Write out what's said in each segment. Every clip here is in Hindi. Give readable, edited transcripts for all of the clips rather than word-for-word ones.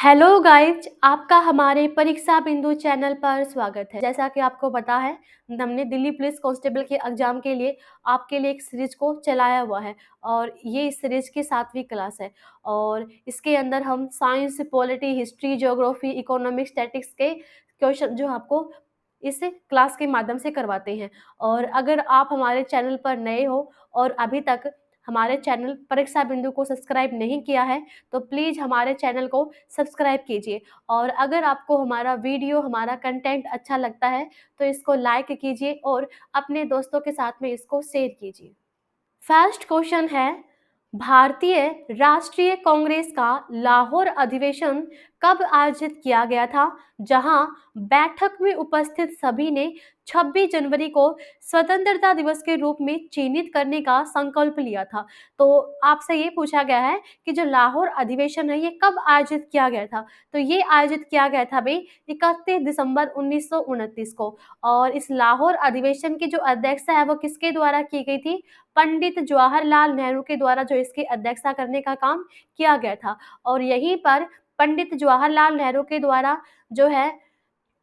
हेलो गाइज, आपका हमारे परीक्षा बिंदु चैनल पर स्वागत है। जैसा कि आपको पता है, हमने दिल्ली पुलिस कांस्टेबल के एग्जाम के लिए आपके लिए एक सीरीज को चलाया हुआ है और ये इस सीरीज की 7वीं क्लास है और इसके अंदर हम science, polity, history, geography, economics, statics के क्वेश्चन जो आपको इस क्लास के माध्यम से करवाते हैं। और अगर आप हमारे चैनल पर नए हो और अभी तक हमारे चैनल परीक्षा बिंदु को सब्सक्राइब नहीं किया है, तो प्लीज़ हमारे चैनल को सब्सक्राइब कीजिए। और अगर आपको हमारा वीडियो, हमारा कंटेंट अच्छा लगता है, तो इसको लाइक कीजिए और अपने दोस्तों के साथ में इसको शेयर कीजिए। फर्स्ट क्वेश्चन है, भारतीय राष्ट्रीय कांग्रेस का लाहौर अधिवेशन कब आयोजित किया गया था, जहां बैठक में उपस्थित सभी ने 26 जनवरी को स्वतंत्रता दिवस के रूप में चिन्हित करने का संकल्प लिया था। तो आपसे ये पूछा गया है कि जो लाहौर अधिवेशन है ये कब आयोजित किया गया था। तो ये आयोजित किया गया था भाई 31 दिसंबर 1929 को। और इस लाहौर अधिवेशन की जो अध्यक्षता है वो किसके द्वारा की गई थी? पंडित जवाहरलाल नेहरू के द्वारा जो इसकी अध्यक्षता करने का काम किया गया था। और यहीं पर पंडित जवाहरलाल नेहरू के द्वारा जो है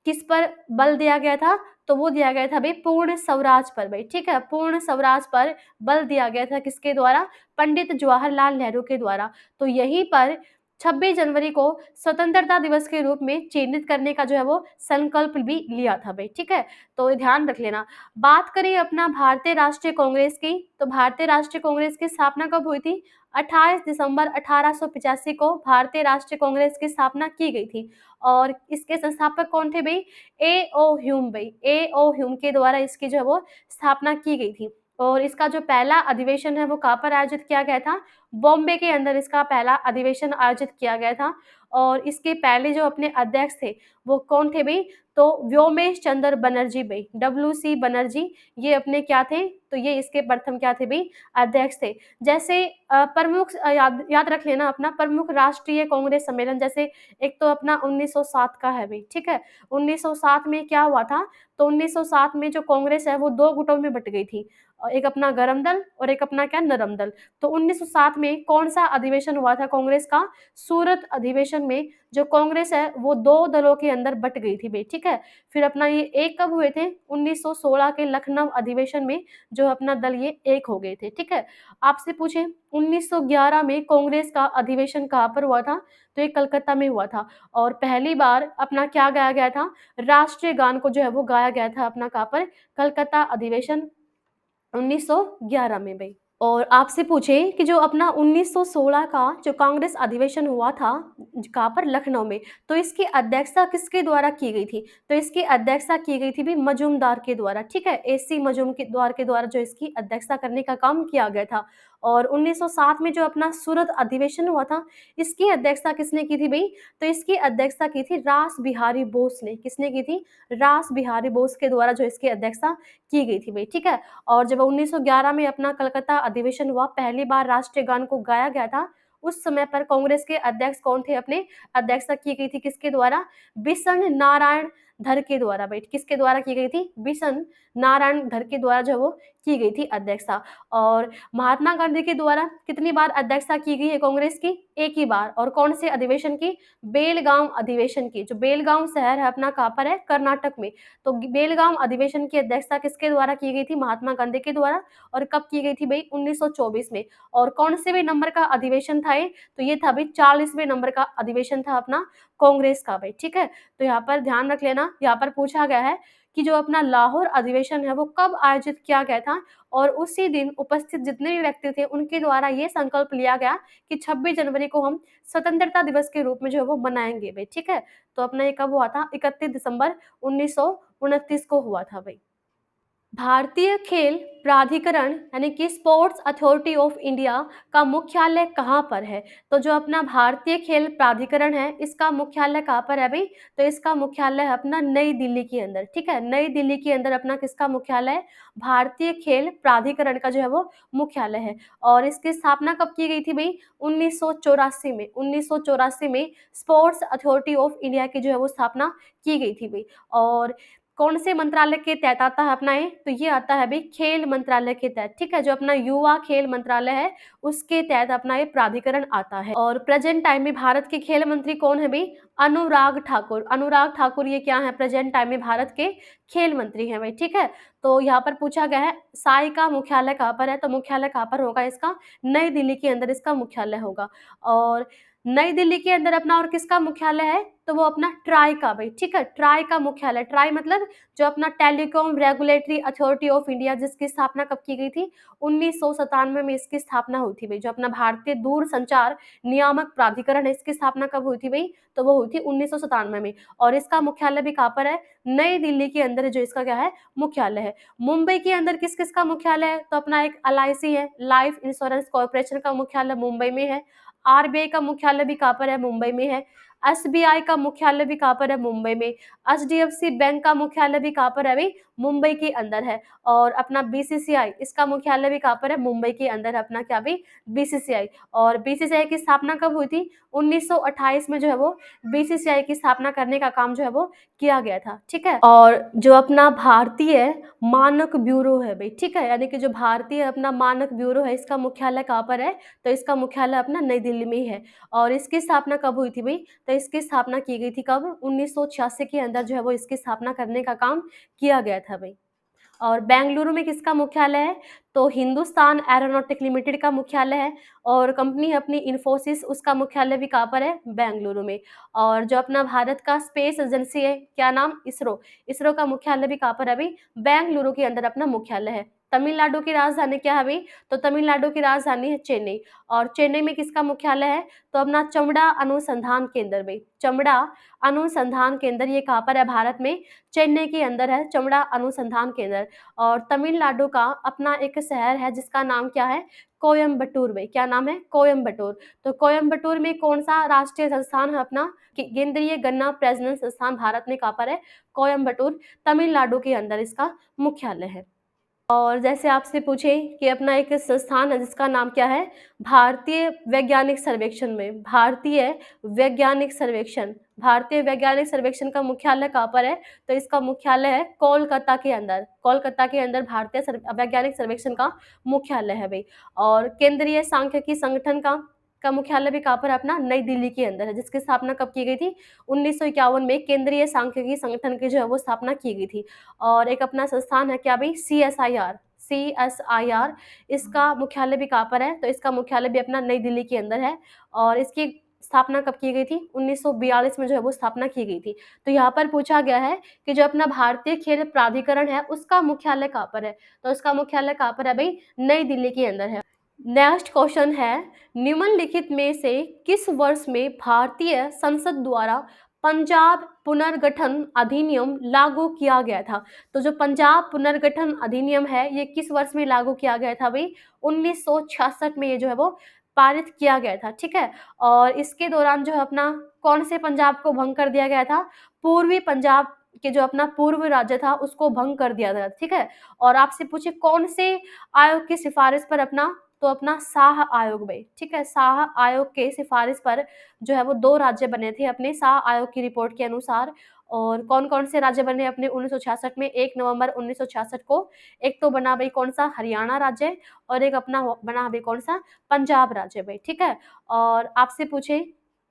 किस पर बल दिया गया था? तो वो दिया गया था भाई पूर्ण स्वराज पर भाई, ठीक है? पूर्ण स्वराज पर बल दिया गया था किसके द्वारा? पंडित जवाहरलाल नेहरू के द्वारा। तो यहीं पर 26 जनवरी को स्वतंत्रता दिवस के रूप में चिन्हित करने का जो है वो संकल्प भी लिया था भाई, ठीक है? तो ध्यान रख लेना। बात करें अपना भारतीय राष्ट्रीय कांग्रेस की, तो भारतीय राष्ट्रीय कांग्रेस की स्थापना कब हुई थी? 28 दिसंबर 1885 को भारतीय राष्ट्रीय कांग्रेस की स्थापना की गई थी। और इसके संस्थापक कौन थे भाई? ए ओ ह्यूम भाई, ए ओ ह्यूम के द्वारा इसकी जो है वो स्थापना की गई थी। और इसका जो पहला अधिवेशन है वो कहाँ पर आयोजित किया गया था? बॉम्बे के अंदर इसका पहला अधिवेशन आयोजित किया गया था। और इसके पहले जो अपने अध्यक्ष थे वो कौन थे भाई? तो व्योमेश चंद्र बनर्जी भाई, WC बनर्जी, ये अपने क्या थे? तो ये इसके प्रथम क्या थे भाई? अध्यक्ष थे। जैसे प्रमुख याद रख लेना अपना प्रमुख राष्ट्रीय कांग्रेस सम्मेलन, जैसे एक तो अपना 1907 का है भाई, ठीक है? 1907 में क्या हुआ था? तो 1907 में जो कांग्रेस है वो 2 गुटों में बट गई थी। एक अपना गरम दल और एक अपना क्या नरम दल। तो 1907 में कौन-सा अधिवेशन हुआ था कांग्रेस का? सूरत अधिवेशन में जो कांग्रेस है वो 2 दलों के अंदर बट गई थी भाई, ठीक है? फिर अपना ये एक कब हुए थे? 1916 के लखनऊ अधिवेशन में जो अपना दल ये एक हो गए थे, ठीक है? आपसे पूछे 1911 में कांग्रेस का अधिवेशन कहाँ पर हुआ था? तो ये कलकत्ता में हुआ था। और पहली बार अपना क्या गाया गया था? राष्ट्रीय गान को जो है वो गाया गया था अपना कहाँ पर? कलकत्ता अधिवेशन 1911 में भई। और आपसे पूछे कि जो अपना 1916 का जो कांग्रेस अधिवेशन हुआ था, कहाँ पर? लखनऊ में, तो इसकी अध्यक्षता किसके द्वारा की गई थी? तो इसकी अध्यक्षता की गई थी भी मजूमदार के द्वारा, ठीक है? AC मजूमदार के द्वारा जो इसकी अध्यक्षता करने का काम किया गया था। और 1907 में जो अपना सूरत अधिवेशन हुआ था, इसकी अध्यक्षता किसने की थी भई? तो इसकी अध्यक्षता की थी रास बिहारी बोस ने। किसने की थी? रास बिहारी बोस के द्वारा जो इसकी अध्यक्षता की गई थी भई, ठीक है? और जब 1911 में अपना कलकत्ता अधिवेशन हुआ, पहली बार राष्ट्रीय गान को गाया गया था, उस समय पर कांग्रेस के अध्यक्ष कौन थे? अपने अध्यक्षता की गई थी किसके द्वारा? बिशन नारायण धर के द्वारा भाई, किसके द्वारा की गई थी? बिशन नारायण धर के द्वारा जो वो की गई थी अध्यक्षता। और महात्मा गांधी के द्वारा कितनी बार अध्यक्षता की गई है कांग्रेस की? एक ही बार। और कौन से अधिवेशन की? बेलगाम अधिवेशन की। जो बेलगाम शहर है अपना कहाँ पर है? कर्नाटक में। तो बेलगाम अधिवेशन की अध्यक्षता किसके द्वारा की गई थी? महात्मा गांधी के द्वारा। और कब की गई थी भाई? 1924 में। और कौन से भी नंबर का अधिवेशन था ये? तो ये था भाई 40वें नंबर का अधिवेशन था अपना कांग्रेस का भाई, ठीक है? तो यहाँ पर ध्यान रख लेना, यहाँ पर पूछा गया है कि जो अपना लाहौर अधिवेशन है वो कब आयोजित किया गया था? और उसी दिन उपस्थित जितने भी व्यक्ति थे उनके द्वारा ये संकल्प लिया गया कि 26 जनवरी को हम स्वतंत्रता दिवस के रूप में जो है वो मनाएंगे भाई, ठीक है? तो अपना ये कब हुआ था? 31 दिसंबर 1929 को हुआ था भाई। भारतीय खेल प्राधिकरण यानी कि स्पोर्ट्स अथॉरिटी ऑफ इंडिया का मुख्यालय कहाँ पर है? तो जो अपना भारतीय खेल प्राधिकरण है इसका मुख्यालय कहाँ पर है भाई? तो इसका मुख्यालय है अपना नई दिल्ली के अंदर, ठीक है? नई दिल्ली के अंदर अपना किसका मुख्यालय है? भारतीय खेल प्राधिकरण का जो है वो मुख्यालय है। और इसकी स्थापना कब की गई थी भाई? 1984 में। 1984 में स्पोर्ट्स अथॉरिटी ऑफ इंडिया की जो है वो स्थापना की गई थी भाई। और कौन से मंत्रालय के तहत आता है अपना ये? तो ये आता है भाई खेल मंत्रालय के तहत, ठीक है? जो अपना युवा खेल मंत्रालय है, उसके तहत अपना ये प्राधिकरण आता है। और प्रेजेंट टाइम में भारत के खेल मंत्री कौन है भाई? अनुराग ठाकुर। अनुराग ठाकुर ये क्या है? प्रेजेंट टाइम में भारत के खेल मंत्री हैं भाई, ठीक है? तो यहाँ पर पूछा गया है साई का मुख्यालय कहाँ पर है? तो मुख्यालय कहाँ पर होगा इसका? नई दिल्ली के अंदर इसका मुख्यालय होगा। और नई दिल्ली के अंदर अपना और किसका मुख्यालय है? तो वो अपना ट्राई का भाई, ठीक है? ट्राई का मुख्यालय, ट्राई मतलब जो अपना telecom regulatory authority of India, जिसकी स्थापना कब की गई थी? 1997 में इसकी स्थापना हुई थी भाई। जो अपना भारतीय दूरसंचार नियामक प्राधिकरण है, इसकी स्थापना कब हुई थी भाई? तो वो हुई थी 1997 में। और इसका मुख्यालय भी कहाँ पर है? नई दिल्ली के अंदर जो इसका क्या है? मुख्यालय है। मुंबई के अंदर किस किस का मुख्यालय है? तो अपना एक LIC है, लाइफ इंश्योरेंस कॉर्पोरेशन का मुख्यालय मुंबई में है। RBI का मुख्यालय भी कहाँ पर है? मुंबई में है। SBI का मुख्यालय भी कहाँ पर है? मुंबई में। HDFC बैंक का मुख्यालय भी कहाँ पर है भाई? मुंबई के अंदर है। और अपना BCCI, इसका मुख्यालय भी कहाँ पर है? मुंबई के अंदर है अपना क्या भाई? BCCI। और BCCI की स्थापना कब हुई थी? 1928 में जो है वो BCCI की स्थापना करने का काम जो है वो किया गया था, ठीक है? और जो अपना भारतीय मानक ब्यूरो है भाई, ठीक है? यानी कि जो भारतीय अपना मानक ब्यूरो है, इसका मुख्यालय कहाँ पर है? तो इसका मुख्यालय अपना नई दिल्ली में ही है। और इसकी स्थापना कब हुई थी भाई? तो इसकी स्थापना की गई थी कब? 1986 के अंदर जो है वो इसकी स्थापना करने का काम किया गया था भाई। और बेंगलुरु में किसका मुख्यालय है? तो हिंदुस्तान एरोनॉटिक लिमिटेड का मुख्यालय है। और कंपनी है अपनी इन्फोसिस, उसका मुख्यालय भी कहाँ पर है? बेंगलुरु में। और जो अपना भारत का स्पेस एजेंसी है, क्या नाम? इसरो। इसरो का मुख्यालय भी कहाँ पर है अभी? बेंगलुरु के अंदर अपना मुख्यालय है। तमिलनाडु की राजधानी क्या है भाई? तो तमिलनाडु की राजधानी है चेन्नई। और चेन्नई में किसका मुख्यालय है? तो अपना चमड़ा अनुसंधान केंद्र भाई, चमड़ा अनुसंधान केंद्र ये कहाँ पर है भारत में? चेन्नई के अंदर है चमड़ा अनुसंधान केंद्र। और तमिलनाडु का अपना एक शहर है जिसका नाम क्या है? कोयम्बटूर भाई। क्या नाम है? कोयम्बटूर। तो कोयम्बटूर में कौन सा राष्ट्रीय संस्थान है अपना? केंद्रीय गन्ना प्रजनन संस्थान भारत में कहाँ पर है? कोयम्बटूर, तमिलनाडु के अंदर इसका मुख्यालय है। और जैसे आपसे पूछे कि अपना एक संस्थान है जिसका नाम क्या है? भारतीय वैज्ञानिक सर्वेक्षण में, भारतीय वैज्ञानिक सर्वेक्षण का मुख्यालय कहाँ पर है? तो इसका मुख्यालय है कोलकाता के अंदर। कोलकाता के अंदर भारतीय वैज्ञानिक सर्वेक्षण का मुख्यालय है भाई। और केंद्रीय सांख्यिकी संगठन का मुख्यालय भी कहाँ पर है अपना? नई दिल्ली के अंदर है, जिसकी स्थापना कब की गई थी? 1951 में केंद्रीय सांख्यिकी संगठन की जो है वो स्थापना की गई थी। और एक अपना संस्थान है क्या भाई? CSIR, इसका मुख्यालय भी कहाँ पर है? तो इसका मुख्यालय भी अपना नई दिल्ली के अंदर है। और इसकी स्थापना कब की गई थी? 1942 में जो है वो स्थापना की गई थी। तो यहाँ पर पूछा गया है कि जो अपना भारतीय खेल प्राधिकरण है, उसका मुख्यालय कहाँ पर है? तो उसका मुख्यालय कहाँ पर है भाई? नई दिल्ली के अंदर है। नेक्स्ट क्वेश्चन है, निम्नलिखित में से किस वर्ष में भारतीय संसद द्वारा पंजाब पुनर्गठन अधिनियम लागू किया गया था? तो जो पंजाब पुनर्गठन अधिनियम है, ये किस वर्ष में लागू किया गया था भाई? 1966 में ये जो है वो पारित किया गया था, ठीक है? और इसके दौरान जो है अपना कौन से पंजाब को भंग कर दिया गया था? पूर्वी पंजाब के जो अपना पूर्व राज्य था उसको भंग कर दिया गया, ठीक है? और आपसे पूछे कौन से आयोग की सिफारिश पर अपना? तो अपना शाह आयोग भाई, ठीक है? शाह आयोग के सिफारिश पर जो है वो 2 राज्य बने थे अपने शाह आयोग की रिपोर्ट के अनुसार। और कौन-कौन से राज्य बने अपने 1966 में? 1 नवंबर 1966 को एक तो बना भाई कौन-सा? हरियाणा राज्य। और एक अपना बना भाई कौन-सा? पंजाब राज्य भाई, ठीक है? और आपसे पूछे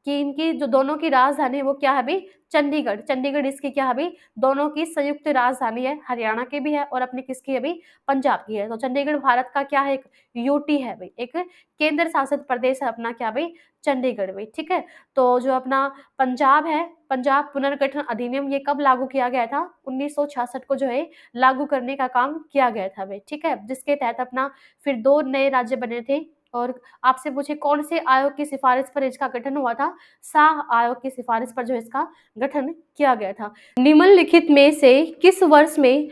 कि इनकी जो दोनों की राजधानी है वो क्या है भाई? चंडीगढ़। चंडीगढ़ इसकी क्या है भाई? दोनों की संयुक्त राजधानी है, हरियाणा की भी है और अपनी किसकी है भाई? पंजाब की है। तो चंडीगढ़ भारत का क्या है? एक यूटी है भाई, एक केंद्र शासित प्रदेश है अपना क्या भाई? चंडीगढ़ भाई, ठीक है? तो जो अपना पंजाब है, पंजाब पुनर्गठन अधिनियम ये कब लागू किया गया था? 1966 को जो है लागू करने का काम किया गया था भाई, ठीक है? जिसके तहत अपना फिर 2 नए राज्य बने थे। और आपसे पूछे कौन से आयोग की सिफारिश पर इसका गठन हुआ था? शाह आयोग की सिफारिश पर जो इसका गठन किया गया था। निम्नलिखित में से किस वर्ष में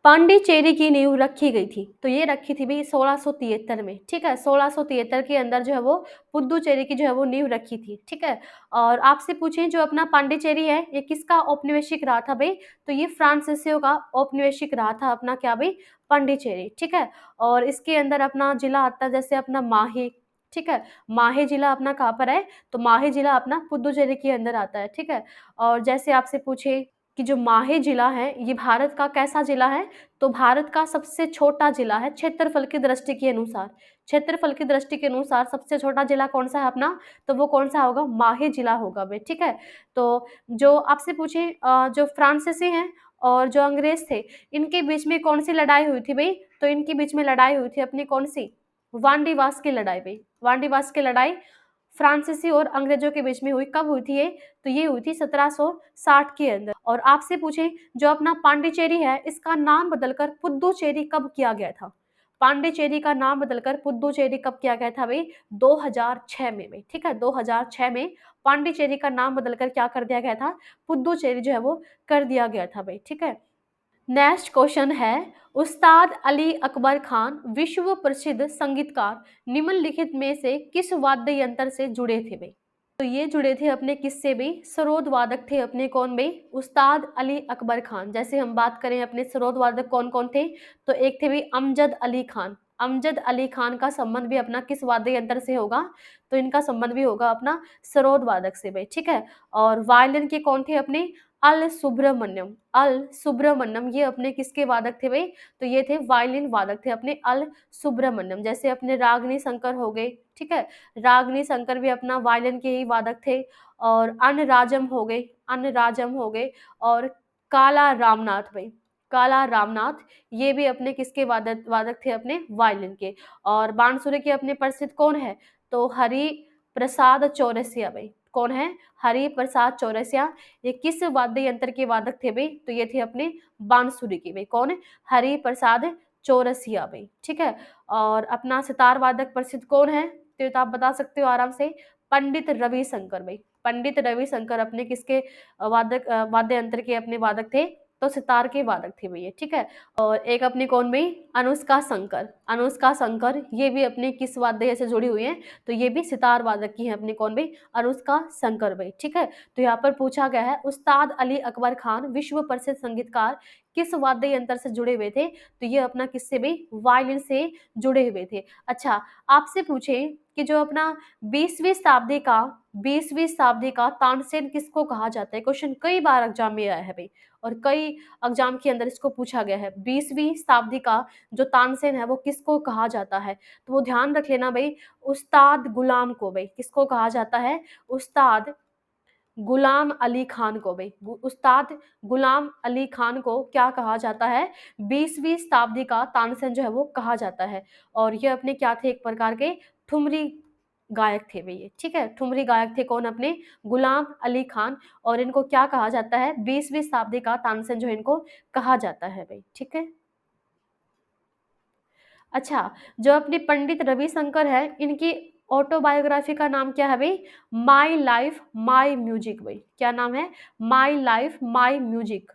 पांडिचेरी की नींव रखी गई थी? तो ये रखी थी भाई 1673 में, ठीक है? 1673 के अंदर जो है वो पुद्दुचेरी की जो है वो नींव रखी थी, ठीक है? और आपसे पूछें जो अपना पांडिचेरी है ये किसका औपनिवेशिक रहा था भाई? तो ये फ्रांसीसियों का औपनिवेशिक रहा था अपना क्या भाई? पांडिचेरी, ठीक है? और इसके अंदर अपना जिला आता है जैसे अपना माहे, ठीक है? माहे जिला अपना कहाँ पर है? तो माहे जिला अपना पुद्दुचेरी के अंदर आता है, ठीक है? और जैसे आपसे पूछे कि जो माहे जिला है ये भारत का कैसा जिला है, तो भारत का सबसे छोटा जिला है क्षेत्रफल की दृष्टि के अनुसार। क्षेत्रफल की दृष्टि के अनुसार सबसे छोटा जिला कौन सा है अपना, तो वो कौन सा होगा, माहे जिला होगा भाई, ठीक है। तो जो आपसे पूछे जो फ्रांसीसी हैं और जो अंग्रेज थे, इनके बीच में कौन सी लड़ाई हुई थी भाई, तो इनके बीच में लड़ाई हुई थी अपनी कौन सी, वांडीवास की लड़ाई भाई। वांडीवास की लड़ाई फ्रांसीसी और अंग्रेजों के बीच में हुई, कब हुई थी ये, तो ये हुई थी 1760 के अंदर। और आपसे पूछे जो अपना पांडिचेरी है इसका नाम बदलकर पुद्दुचेरी कब किया गया था, पांडिचेरी का नाम बदलकर पुद्दुचेरी कब किया गया था भाई, 2006 में भाई, ठीक है। 2006 में पांडिचेरी का नाम बदलकर क्या कर दिया गया था, पुद्दुचेरी जो है वो कर दिया गया था भाई, ठीक है। नेक्स्ट क्वेश्चन है, उस्ताद अली अकबर खान विश्व प्रसिद्ध संगीतकार निम्नलिखित में से किस वाद्य यंत्र से जुड़े थे भाई, तो ये जुड़े थे अपने किससे भी, सरोद वादक थे अपने कौन भाई, उस्ताद अली अकबर खान। जैसे हम बात करें अपने सरोद वादक कौन कौन थे, तो एक थे भाई अमजद अली खान। अमजद अली खान का संबंध भी अपना किस वाद्य यंत्र से होगा, तो इनका संबंध भी होगा अपना सरोद वादक से भाई, ठीक है। और वायलिन के कौन थे अपने, अल सुब्रमण्यम। अल सुब्रमण्यम ये अपने किसके वादक थे भाई, तो ये थे वायलिन वादक थे अपने अल सुब्रमण्यम। जैसे अपने रागनी शंकर हो गए, ठीक है, रागनी शंकर भी अपना वायलिन के ही वादक थे। और अन्न राजम हो गए, अन्न राजम हो गए। और काला रामनाथ भाई, काला रामनाथ ये भी अपने किसके वादक वादक थे, अपने वायलिन के। और बांसुरी के अपने प्रसिद्ध कौन है, तो हरि प्रसाद चौरसिया भाई, कौन है, हरि प्रसाद चौरसिया। ये किस वाद्य यंत्र के वादक थे भाई, तो ये थे अपने बांसुरी के भाई, कौन है, हरि प्रसाद चौरसिया भाई, ठीक है। और अपना सितार वादक प्रसिद्ध कौन है, तो ये तो आप बता सकते हो आराम से, पंडित रविशंकर भाई। पंडित रविशंकर अपने किसके वादक वाद्य यंत्र के अपने वादक थे, तो सितार के वादक थे भैया, ठीक है। और एक अपनी कौन भाई, अनुष्का शंकर। अनुष्का शंकर ये भी अपने किस वाद्य से जुड़ी हुई है, तो ये भी सितार वादक की है अपने कौन भाई, अनुष्का शंकर भाई, ठीक है। तो यहाँ पर पूछा गया है उस्ताद अली अकबर खान विश्व प्रसिद्ध संगीतकार किस वाद्य यंत्र से जुड़े हुए थे, तो ये अपना किससे भी, वायलिन से जुड़े हुए थे। अच्छा, आपसे पूछे कि जो अपना 20वीं शताब्दी का तानसेन किसको कहा जाता है, क्वेश्चन कई बार एग्जाम में आया है भाई, और कई एग्जाम के अंदर इसको पूछा गया है। 20वीं शताब्दी का जो तानसेन है वो किसको कहा जाता है, तो वो ध्यान रख लेना भाई, उस्ताद गुलाम को भाई, किसको कहा जाता है, उस्ताद गुलाम अली खान को भाई, उस्ताद गुलाम अली खान को क्या कहा जाता है, 20वीं शताब्दी का तानसेन जो है वो कहा जाता है। और ये अपने क्या थे, एक प्रकार के ठुमरी गायक थे भैया, ठीक है। ठुमरी गायक थे कौन, अपने गुलाम अली खान। और इनको क्या कहा जाता है, 20वीं शताब्दी का तानसेन जो है इनको कहा जाता है भाई, ठीक है। अच्छा, जो अपने पंडित रविशंकर है इनकी ऑटोबायोग्राफी का नाम क्या है भाई, माई लाइफ माई म्यूजिक भाई, क्या नाम है, माई लाइफ माई म्यूजिक।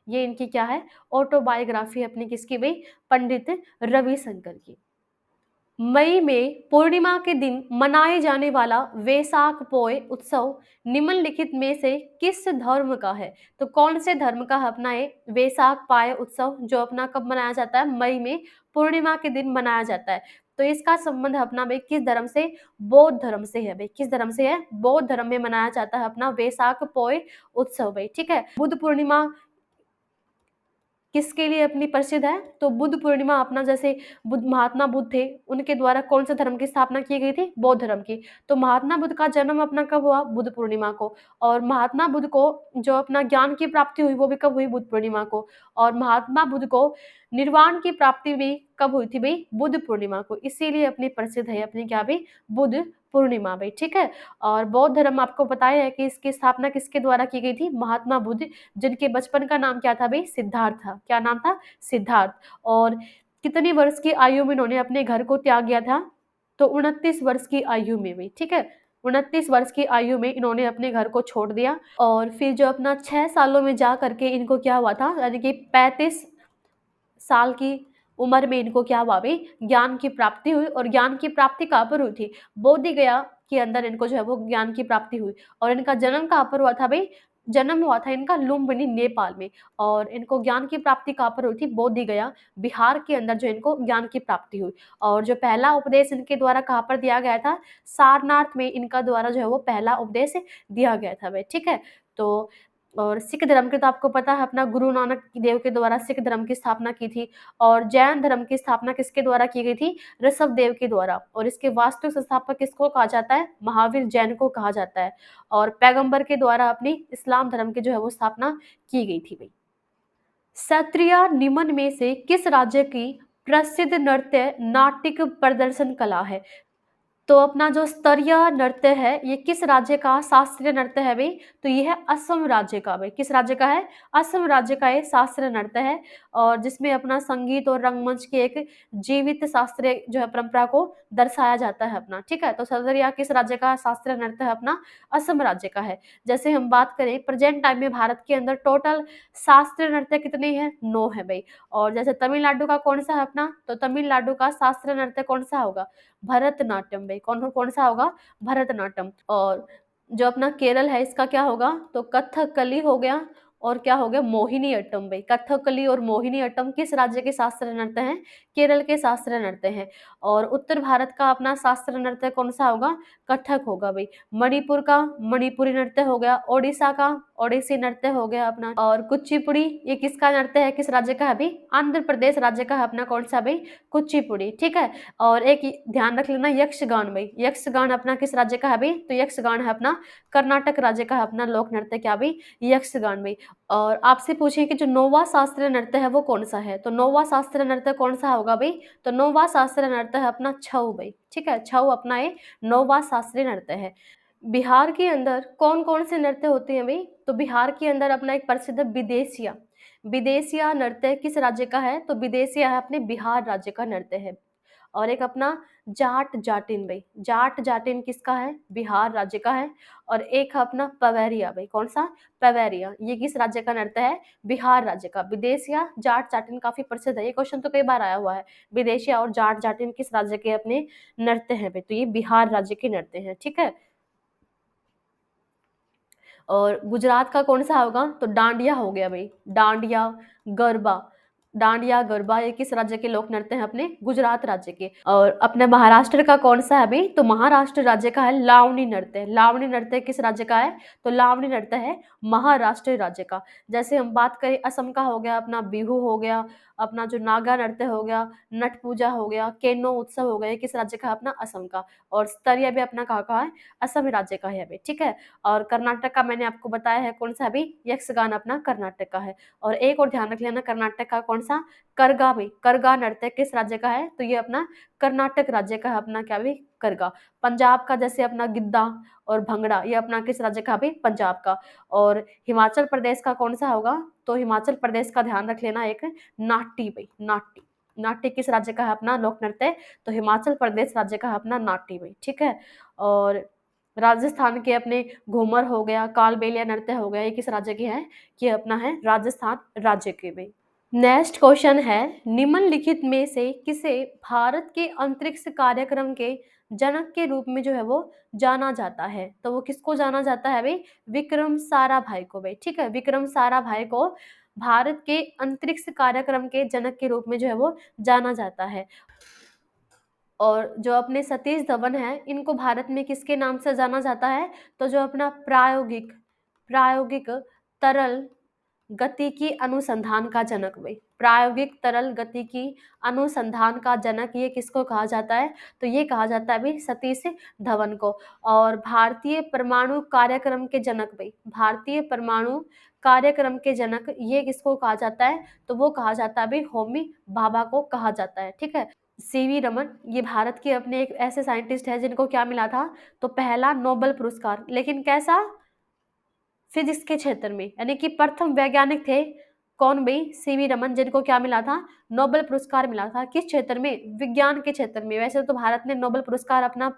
ये इनकी क्या है, ऑटोबायोग्राफी अपनी किसकी भाई, पंडित रविशंकर की। मई में पूर्णिमा के दिन मनाए जाने वाला वैसाख पोय उत्सव निम्नलिखित में से किस धर्म का है, तो कौन से धर्म का है अपना ये वैसाख पाय उत्सव, जो अपना कब मनाया जाता है, मई में पूर्णिमा के दिन मनाया जाता है। तो इसका संबंध अपना भाई किस धर्म से, बौद्ध धर्म से है भाई, किस धर्म से है, बौद्ध धर्म में मनाया जाता है अपना वैसाख पोय उत्सव भाई, ठीक है। बुद्ध पूर्णिमा किसके लिए अपनी प्रसिद्ध है, तो बुद्ध पूर्णिमा अपना, जैसे बुद्ध महात्मा बुद्ध थे उनके द्वारा कौन से धर्म की स्थापना की गई थी, बौद्ध धर्म की। तो महात्मा बुद्ध का जन्म अपना कब हुआ, बुद्ध पूर्णिमा को। और महात्मा बुद्ध को जो अपना ज्ञान की प्राप्ति हुई वो भी कब हुई, बुद्ध पूर्णिमा को। और महात्मा बुद्ध को निर्वाण की प्राप्ति भी कब हुई थी भाई, बुद्ध पूर्णिमा को। इसीलिए अपनी प्रसिद्ध है अपनी क्या भाई, बुद्ध पूर्णिमा भाई, ठीक है। और बौद्ध धर्म आपको बताया है कि इसकी स्थापना किसके द्वारा की गई थी, महात्मा बुद्ध, जिनके बचपन का नाम क्या था भाई, सिद्धार्थ था। क्या नाम था, सिद्धार्थ। और कितनी वर्ष की आयु में इन्होंने अपने घर को त्याग गया था, तो 29 वर्ष की आयु में भी, ठीक है। 29 वर्ष की आयु में इन्होंने अपने घर को छोड़ दिया। और फिर जो अपना 6 सालों में जा करके इनको क्या हुआ था, यानी कि 35 साल की उम्र में इनको क्या हुआ भाई, ज्ञान की प्राप्ति हुई। और ज्ञान की प्राप्ति कहाँ पर हुई थी, बोधि गया के अंदर इनको जो है वो ज्ञान की प्राप्ति हुई। और इनका जन्म कहाँ पर हुआ था भाई, जन्म हुआ था इनका लुम्बिनी नेपाल में। और इनको ज्ञान की प्राप्ति कहाँ पर हुई थी, बोधि गया बिहार के अंदर जो इनको ज्ञान की प्राप्ति हुई। और जो पहला उपदेश इनके द्वारा कहाँ पर दिया गया था, सारनाथ में इनका द्वारा जो है वो पहला उपदेश दिया गया था भाई, ठीक है। तो और सिख धर्म के तो आपको पता है अपना गुरु नानक देव के द्वारा सिख धर्म की स्थापना की थी। और जैन धर्म की स्थापना किसके द्वारा की गई थी? ऋषभ देव के द्वारा। और इसके वास्तविक संस्थापक किसको कहा जाता है? महावीर जैन को कहा जाता है। और पैगंबर के द्वारा अपनी इस्लाम धर्म की जो है वो स्थापना की गई थी भाई। क्षत्रिय निमन में से किस राज्य की प्रसिद्ध नृत्य नाटिक प्रदर्शन कला है? तो अपना जो स्तरीय नृत्य है ये किस राज्य का शास्त्रीय नृत्य है भाई? तो ये है असम राज्य का भाई। किस राज्य का है? असम राज्य का ये शास्त्रीय नृत्य है। और जिसमें अपना संगीत और रंगमंच की एक जीवित शास्त्रीय जो है परंपरा को दर्शाया जाता है अपना। ठीक है, तो सदरिया किस राज्य का शास्त्रीय नृत्य है अपना? असम राज्य का है। जैसे हम बात करें प्रेजेंट टाइम में भारत के अंदर टोटल शास्त्रीय नृत्य कितने हैं? 9 है भाई। और जैसे तमिलनाडु का कौन सा है अपना? तो तमिलनाडु का शास्त्रीय नृत्य कौन सा होगा? भरतनाट्यम भाई। कौन सा होगा? भरतनाट्यम। और जो अपना केरल है इसका क्या होगा? तो कथकली हो गया। और क्या हो गया? मोहिनी अट्टम भाई। कथकली और मोहिनी अट्टम किस राज्य के शास्त्रीय नृत्य हैं? केरल के शास्त्रीय नृत्य हैं। और उत्तर भारत का अपना शास्त्रीय नृत्य कौन सा होगा? कथक होगा भाई। मणिपुर का मणिपुरी नृत्य हो गया। ओडिशा का ओडिसी नृत्य हो गया अपना। और कुचिपुड़ी ये किसका नृत्य है? किस राज्य का है भाई? आंध्र प्रदेश राज्य का है अपना। कौन सा भाई? कुचिपुड़ी। ठीक है। और एक ध्यान रख लेना यक्षगान भाई। यक्षगान अपना किस राज्य का है भाई? तो यक्षगान है अपना कर्नाटक राज्य का है अपना लोक नृत्य। क्या भाई? यक्षगान भाई। और आपसे पूछे कि जो नौवां शास्त्रीय नृत्य है वो कौन सा है? तो नौवां शास्त्रीय नृत्य कौन सा होगा भाई? तो नौवां शास्त्रीय नृत्य है अपना छऊ भाई। ठीक है, छऊ अपना ये नौवां शास्त्रीय नृत्य है। बिहार के अंदर कौन कौन से नृत्य होते हैं भाई? तो बिहार के अंदर अपना एक प्रसिद्ध विदेशिया। विदेशिया नृत्य किस राज्य का है? तो विदेशिया है अपने बिहार राज्य का नृत्य है। और एक अपना जाट जाटिन भाई। जाट जाटिन किसका है? बिहार राज्य का है। और एक है अपना पवेरिया भाई। कौन सा? पवेरिया। ये किस राज्य का नृत्य है? बिहार राज्य का। विदेशिया जाट जाटिन काफी प्रसिद्ध है, ये क्वेश्चन तो कई बार आया हुआ है। विदेशिया और जाट जाटिन किस राज्य के अपने नृत्य हैं भाई? तो ये बिहार राज्य के नृत्य हैं। ठीक है। और गुजरात का कौन सा होगा? तो डांडिया हो गया भाई। डांडिया, गरबा। डांडिया, गरबा ये किस राज्य के लोक नृत्य हैं? अपने गुजरात राज्य के। और अपने महाराष्ट्र का कौन सा है भाई? तो महाराष्ट्र राज्य का है लावणी नृत्य। लावणी नृत्य किस राज्य का है? तो लावणी नृत्य है महाराष्ट्र राज्य का। जैसे हम बात करें असम का हो गया अपना बिहू हो गया, अपना जो नागा नृत्य हो गया, नट पूजा हो गया, केनो उत्सव हो गया, ये किस राज्य का है? अपना असम का। और स्तरीय भी अपना कहाँ का है? असम राज्य का है भाई। ठीक है। और कर्नाटक का मैंने आपको बताया है कौन सा अभी? यक्षगान अपना कर्नाटक का है। और एक और ध्यान रख लेना कर्नाटक का कौन सा? करगा भाई। करगा नृत्य किस राज्य का है? तो ये अपना कर्नाटक राज्य का है अपना। क्या भाई? करगा। पंजाब का जैसे अपना गिद्दा और भंगड़ा ये अपना किस राज्य का भाई? पंजाब का। और हिमाचल प्रदेश का कौन सा होगा? तो हिमाचल प्रदेश का ध्यान रख लेना एक नाट्टी भाई। नाट्टी। नाट्य किस राज्य का है अपना लोक नृत्य? तो हिमाचल प्रदेश राज्य का है अपना नाट्य भाई। ठीक है। और राजस्थान के अपने घूमर हो गया, कालबेलिया नृत्य हो गया, ये किस राज्य के हैं? ये अपना है राजस्थान राज्य के में। नेक्स्ट क्वेश्चन है निम्नलिखित में से किसे भारत के अंतरिक्ष कार्यक्रम के जनक के रूप में जो है वो जाना जाता है? तो वो किसको जाना जाता है भाई? विक्रम साराभाई को भाई। ठीक है, विक्रम साराभाई को भारत के अंतरिक्ष कार्यक्रम के जनक के रूप में जो है वो जाना जाता है। और जो अपने सतीश धवन है इनको भारत में किसके नाम से जाना जाता है? तो जो अपना प्रायोगिक प्रायोगिक तरल गतिकी अनुसंधान का जनक भाई। प्रायोगिक तरल गतिकी अनुसंधान का जनक ये किसको कहा जाता है? तो ये कहा जाता है भाई सतीश धवन को। और भारतीय परमाणु कार्यक्रम के जनक भाई। भारतीय परमाणु कार्यक्रम के जनक ये किसको कहा जाता है? तो वो कहा जाता है भाई होमी भाभा को कहा जाता है। ठीक है। सीवी रमन ये भारत के अपने एक ऐसे साइंटिस्ट है जिनको क्या मिला था? तो पहला नोबेल पुरस्कार। लेकिन कैसा? फिजिक्स के क्षेत्र में, यानी कि प्रथम वैज्ञानिक थे। कौन भाई? सीवी रमन, जिनको क्या मिला था? नोबेल पुरस्कार मिला था। किस क्षेत्र में? विज्ञान के क्षेत्र में। वैसे तो भारत ने नोबेल पुरस्कार अपना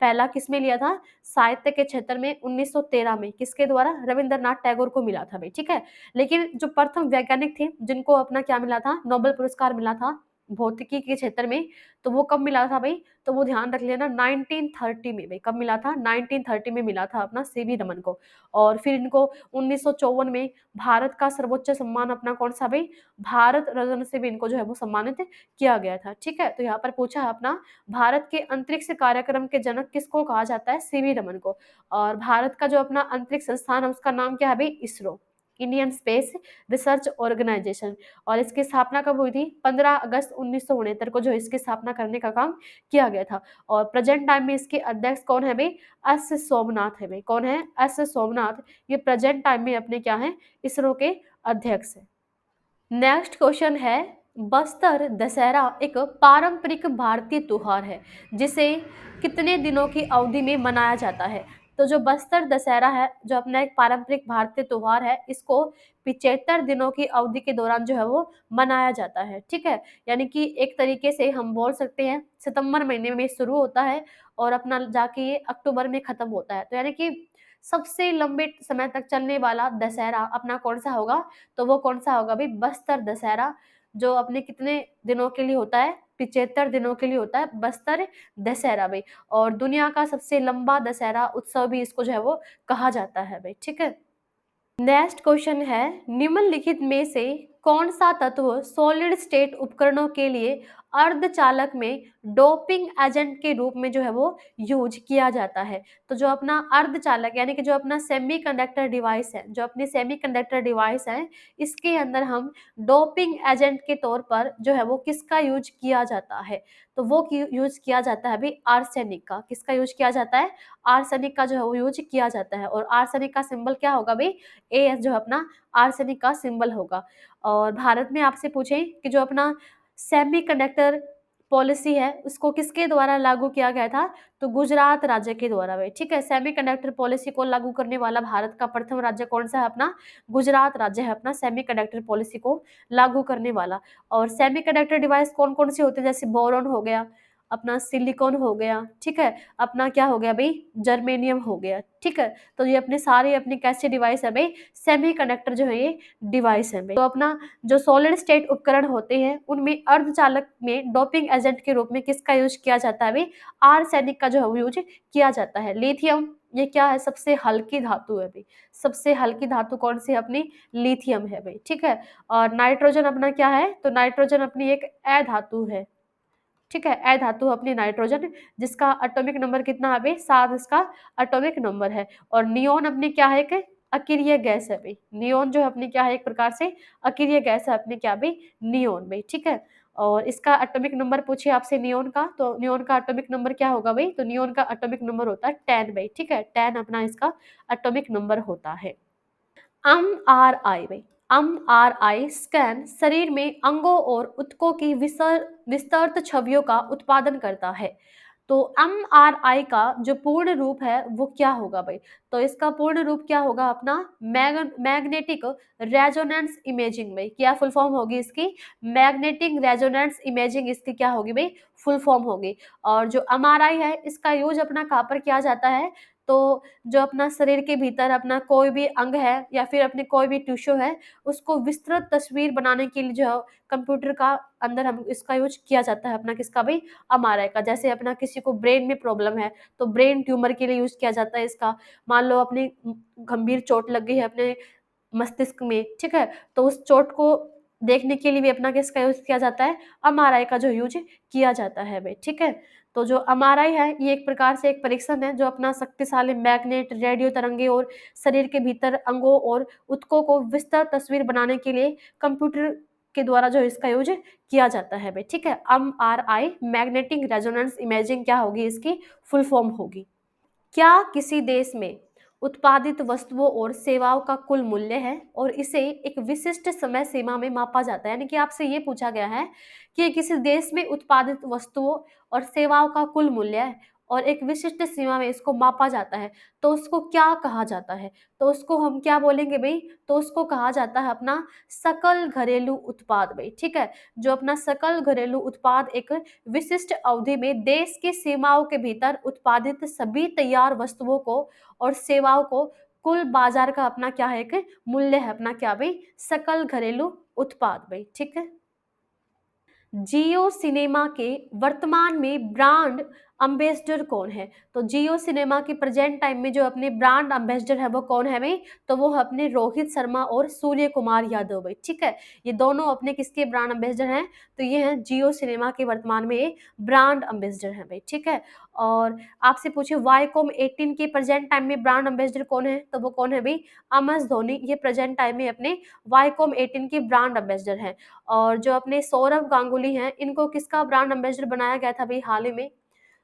पहला किस में लिया था? साहित्य के क्षेत्र में 1913 में। किसके द्वारा? रविंद्रनाथ टैगोर को मिला था भाई। ठीक है। लेकिन जो प्रथम वैज्ञानिक थे जिनको अपना क्या मिला था? नोबेल पुरस्कार मिला था भौतिकी के क्षेत्र में, तो वो कब मिला था भाई? तो वो ध्यान रख लेना 1930 में भाई। कब मिला था? 1930 में मिला था अपना सीवी रमन को। और फिर इनको 1954 में भारत का सर्वोच्च सम्मान अपना कौन सा भाई? भारत रत्न से भी इनको जो है वो सम्मानित किया गया था। ठीक है। तो यहाँ पर पूछा है अपना भारत के अंतरिक्ष कार्यक्रम के जनक किसको कहा जाता है? सीवी रमन को। और भारत का जो अपना अंतरिक्ष संस्थान है उसका नाम क्या है भाई? ISRO. Indian Space Research Organisation. और इसकी स्थापना कब हुई थी? 15 अगस्त 1969 को जो इसकी स्थापना करने का काम किया गया था। और प्रेजेंट टाइम में इसके अध्यक्ष कौन है भाई? एस सोमनाथ है भाई। कौन है? एस सोमनाथ। ये प्रेजेंट टाइम में अपने क्या है? इसरो के अध्यक्ष है। नेक्स्ट क्वेश्चन है, बस्तर दशहरा एक पारंपरिक भारतीय त्योहार है जिसे कितने दिनों की अवधि में मनाया जाता है? तो जो बस्तर दशहरा है, जो अपना एक पारंपरिक भारतीय त्योहार है, इसको 75 दिनों की अवधि के दौरान जो है वो मनाया जाता है। ठीक है, यानी कि एक तरीके से हम बोल सकते हैं सितंबर महीने में शुरू होता है और अपना जाके ये अक्टूबर में खत्म होता है। तो यानी कि सबसे लंबे समय तक चलने वाला दशहरा अपना कौन सा होगा? तो वो कौन सा होगा भाई? बस्तर दशहरा, जो अपने कितने दिनों के लिए होता है? 75 दिनों के लिए होता है बस्तर दशहरा भाई। और दुनिया का सबसे लंबा दशहरा उत्सव भी इसको जो है वो कहा जाता है भाई। ठीक है। नेक्स्ट क्वेश्चन है, निम्नलिखित में से कौन सा तत्व सॉलिड स्टेट उपकरणों के लिए अर्धचालक में डोपिंग एजेंट के रूप में जो है वो यूज किया जाता है? तो जो अपना अर्धचालक यानी कि जो अपना सेमीकंडक्टर डिवाइस है, जो अपनी सेमीकंडक्टर डिवाइस है, इसके अंदर हम डोपिंग एजेंट के तौर पर जो है वो किसका यूज किया जाता है? तो वो यूज किया जाता है भाई आर्सेनिक का। किसका यूज किया जाता है? आर्सेनिक का जो है वो यूज किया जाता है। और आर्सेनिक का सिंबल क्या होगा भाई? एएस जो अपना आर्सेनिक का सिंबल होगा। और भारत में आपसे पूछें कि जो अपना सेमीकंडक्टर पॉलिसी है उसको किसके द्वारा लागू किया गया था? तो गुजरात राज्य के द्वारा भाई। ठीक है, सेमीकंडक्टर पॉलिसी को लागू करने वाला भारत का प्रथम राज्य कौन सा है? अपना गुजरात राज्य है अपना सेमीकंडक्टर पॉलिसी को लागू करने वाला। और सेमीकंडक्टर डिवाइस कौन कौन से होते हैं? जैसे बोरॉन हो गया, अपना सिलिकॉन हो गया, ठीक है, अपना क्या हो गया भाई? जर्मेनियम हो गया। ठीक है, तो ये अपने सारे अपने कैसे डिवाइस है भाई? सेमीकंडक्टर जो है ये डिवाइस है भाई। तो अपना जो सॉलिड स्टेट उपकरण होते हैं उनमें अर्धचालक में डोपिंग एजेंट के रूप में किसका यूज किया जाता है भाई? आर्सेनिक का जो है यूज किया जाता है। लिथियम, ये क्या है? सबसे हल्की धातु है भाई। सबसे हल्की धातु कौन सी है? अपनी लिथियम है भाई। ठीक है, और नाइट्रोजन अपना क्या है? तो नाइट्रोजन अपनी एक अधातु है। ठीक है, अधातु अपनी नाइट्रोजन, जिसका एटॉमिक नंबर कितना है भाई? 7 इसका एटॉमिक नंबर है। और नियोन अपनी क्या है? कि अक्रिय गैस है भाई। नियोन जो है अपनी क्या है? एक प्रकार से अक्रिय गैस है अपने क्या भाई? नियोन भाई। ठीक है, और इसका एटॉमिक नंबर पूछे आपसे नियोन का, तो नियोन का एटॉमिक नंबर क्या होगा भाई? तो नियोन का एटॉमिक नंबर होता है 10 भाई। ठीक है, 10 अपना इसका एटॉमिक नंबर होता है। एमआरआई में एमआरआई स्कैन शरीर में अंगों और ऊतकों की विस्तृत छवियों का उत्पादन करता है। तो एमआरआई का जो पूर्ण रूप है वो क्या होगा भाई? तो इसका पूर्ण रूप क्या होगा? अपना मैग्नेटिक रेजोनेंस इमेजिंग में। क्या फुल फॉर्म होगी इसकी? मैग्नेटिक रेजोनेंस इमेजिंग इसकी क्या होगी भाई? फुल फॉर्म होगी। और जो एमआरआई है इसका यूज अपना कहाँ पर किया जाता है? तो जो अपना शरीर के भीतर अपना कोई भी अंग है या फिर अपने कोई भी टिश्यू है, उसको विस्तृत तस्वीर बनाने के लिए जो है कंप्यूटर का अंदर हम इसका यूज किया जाता है। अपना किसका भाई? एमआरआई का। जैसे अपना किसी को ब्रेन में प्रॉब्लम है तो ब्रेन ट्यूमर के लिए यूज किया जाता है इसका। मान लो अपनी गंभीर चोट लग गई है अपने मस्तिष्क में, ठीक है, तो उस चोट को देखने के लिए भी अपना किसका यूज किया जाता है? एमआरआई का जो यूज किया जाता है भाई। ठीक है, तो जो एमआरआई है ये एक प्रकार से एक परीक्षण है जो अपना शक्तिशाली मैग्नेट, रेडियो तरंगे और शरीर के भीतर अंगों और ऊतकों को विस्तृत तस्वीर बनाने के लिए कंप्यूटर के द्वारा जो इसका यूज किया जाता है भाई। ठीक है, एमआरआई मैग्नेटिक रेजोनेंस इमेजिंग क्या होगी? इसकी फुल फॉर्म होगी। क्या किसी देश में उत्पादित वस्तुओं और सेवाओं का कुल मूल्य है और इसे एक विशिष्ट समय सीमा में मापा जाता है? यानी कि आपसे ये पूछा गया है कि किसी देश में उत्पादित वस्तुओं और सेवाओं का कुल मूल्य है और एक विशिष्ट सीमा में इसको मापा जाता है, तो उसको क्या कहा जाता है? तो उसको हम क्या बोलेंगे भाई? तो उसको कहा जाता है अपना सकल घरेलू उत्पाद भाई। ठीक है, जो अपना सकल घरेलू उत्पाद एक विशिष्ट अवधि में देश की सीमाओं के भीतर उत्पादित सभी तैयार वस्तुओं को और सेवाओं को कुल बाजार का अपना क्या है? एक मूल्य है अपना क्या भाई? सकल घरेलू उत्पाद भाई। ठीक है, जियो सिनेमा के वर्तमान में ब्रांड अम्बेसडर कौन है? तो जियो सिनेमा की प्रेज़ेंट टाइम में जो अपने ब्रांड अम्बेसडर है वो कौन है भई? तो वो अपने रोहित शर्मा और सूर्य कुमार यादव भई, ठीक है? ये दोनों अपने किसके ब्रांड अम्बेसडर हैं? तो ये हैं जियो सिनेमा के वर्तमान में ये ब्रांड अम्बेसडर हैं भई, ठीक है? और आपसे पूछे वाईकॉम 18 के प्रेज़ेंट टाइम में ब्रांड अम्बेसडर कौन है? तो वो कौन है भई? एमएस धोनी, ये प्रेज़ेंट टाइम में अपने वाईकॉम 18 के ब्रांड अम्बेसडर हैं। और जो अपने सौरव गांगुली हैं, इनको किसका ब्रांड एम्बेसडर बनाया गया था भई हाल ही में?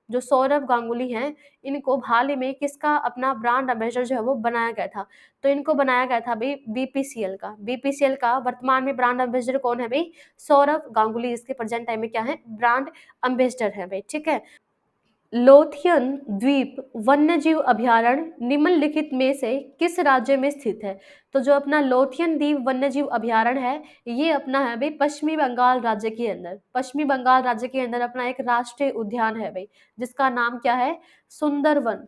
जो सौरव गांगुली हैं, इनको हाल ही में किसका अपना ब्रांड एम्बेसडर जो है वो बनाया गया था? तो इनको बनाया गया था भई बीपीसीएल का। बीपीसीएल का वर्तमान में ब्रांड एम्बेसडर कौन है भई? सौरव गांगुली इसके प्रेज़ेंट टाइम में क्या है? ब्रांड एम्बेसडर हैं भई, ठीक है? लोथियन द्वीप वन्यजीव अभयारण्य निम्नलिखित में से किस राज्य में स्थित है? तो जो अपना लोथियन द्वीप वन्यजीव अभयारण्य है, ये अपना है भाई पश्चिमी बंगाल राज्य के अंदर। पश्चिमी बंगाल राज्य के अंदर अपना एक राष्ट्रीय उद्यान है भाई, जिसका नाम क्या है? सुंदरवन।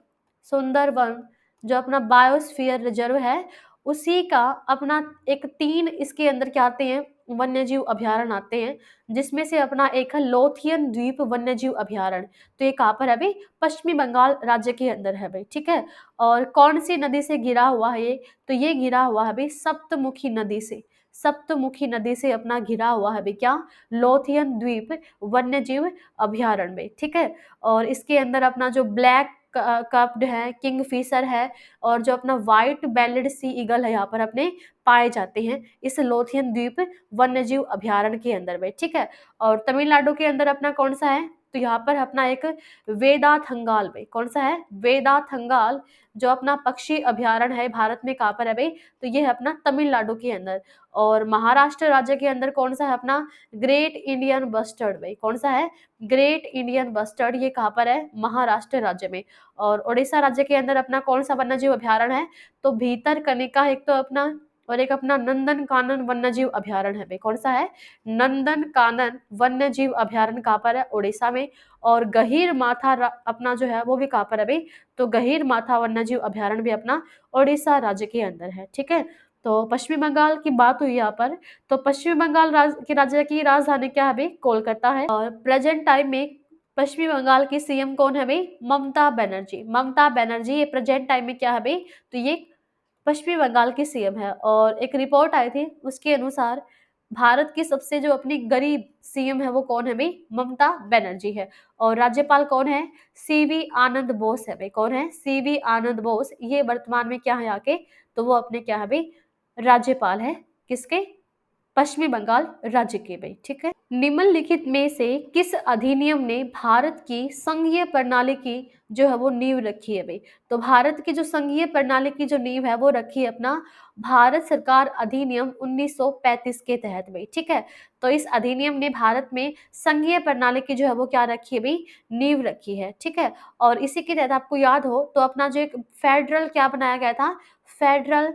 सुंदरवन जो अपना बायोस्फीयर रिजर्व है, उसी का अपना एक 3 इसके अंदर क्या आते हैं? वन्यजीव अभयारण्य आते हैं, जिसमें से अपना एक है लोथियन द्वीप वन्यजीव अभयारण्य। तो ये कहाँ पर है भाई? पश्चिमी बंगाल राज्य के अंदर है भाई, ठीक है? और कौन-सी नदी से घिरा हुआ है ये? तो ये घिरा हुआ है भाई सप्तमुखी नदी से। सप्तमुखी नदी से अपना घिरा हुआ है भाई क्या? लोथियन द्वीप वन्यजीव अभयारण्य में, ठीक है? और इसके अंदर अपना जो ब्लैक कप्ड है, किंगफिशर है और जो अपना व्हाइट बेल्ड सी ईगल है यहाँ पर अपने पाए जाते हैं इस लोथियन द्वीप वन्यजीव अभयारण्य के अंदर में, ठीक है? और तमिलनाडु के अंदर अपना कौन-सा है? तो यहाँ पर अपना एक वेदाथंगाल में, कौन-सा है? वेदाथंगाल जो अपना पक्षी अभयारण्य है भारत में कहाँ पर है भई? तो ये है अपना तमिलनाडु के अंदर। और महाराष्ट्र राज्य के अंदर कौन-सा है अपना? ग्रेट इंडियन बस्टर्ड भई, कौन-सा है? ग्रेट इंडियन बस्टर्ड, ये कहाँ पर है? महाराष्ट्र राज्य में। और ओडिशा राज्य के अंदर अपना कौन-सा वन्यजीव अभयारण्य है? तो भीतरकनिका एक तो अपना और एक अपना नंदनकानन वन्यजीव अभयारण्य है भई, कौन-सा है? नंदनकानन वन्यजीव अभयारण्य कहाँ पर है? ओडिशा में। और गहीरमाथा अपना जो है वो भी कहाँ पर है भई? तो गहीरमाथा वन्यजीव अभयारण्य भी अपना ओडिशा राज्य के अंदर है, ठीक है? तो पश्चिमी बंगाल की बात हुई यहाँ पर, तो पश्चिमी बंगाल राज्य की राजधानी क्या है भई? कोलकाता है। और प्रेज़ेंट टाइम में पश्चिमी बंगाल की सीएम कौन है भई? ममता बनर्जी। ममता बनर्जी ये प्रेज़ेंट टाइम में क्या है भई? तो ये पश्चिमी बंगाल की सीएम है। और एक रिपोर्ट आई थी उसके अनुसार भारत की सबसे जो अपनी गरीब सीएम है वो कौन है भई? ममता बनर्जी है। और राज्यपाल कौन है? सीवी आनंद बोस है भई, कौन है? सीवी आनंद बोस, ये वर्तमान में क्या है यहाँ के? तो वो अपने क्या है भई? राज्यपाल है, किसके? पश्चिमी बंगाल राज्य के भई, ठीक है? निम्नलिखित में से किस अधिनियम ने भारत की संघीय प्रणाली की जो है वो नींव रखी है भई? तो भारत की जो संघीय प्रणाली की जो नींव है वो रखी है अपना भारत सरकार अधिनियम 1935 के तहत भई, ठीक है? तो इस अधिनियम ने भारत में संघीय प्रणाली की जो है वो क्या रखी है भई? नींव रखी है, ठीक है? और इसी के तहत आपको याद हो तो अपना जो एक फेडरल क्या बनाया गया था? फेडरल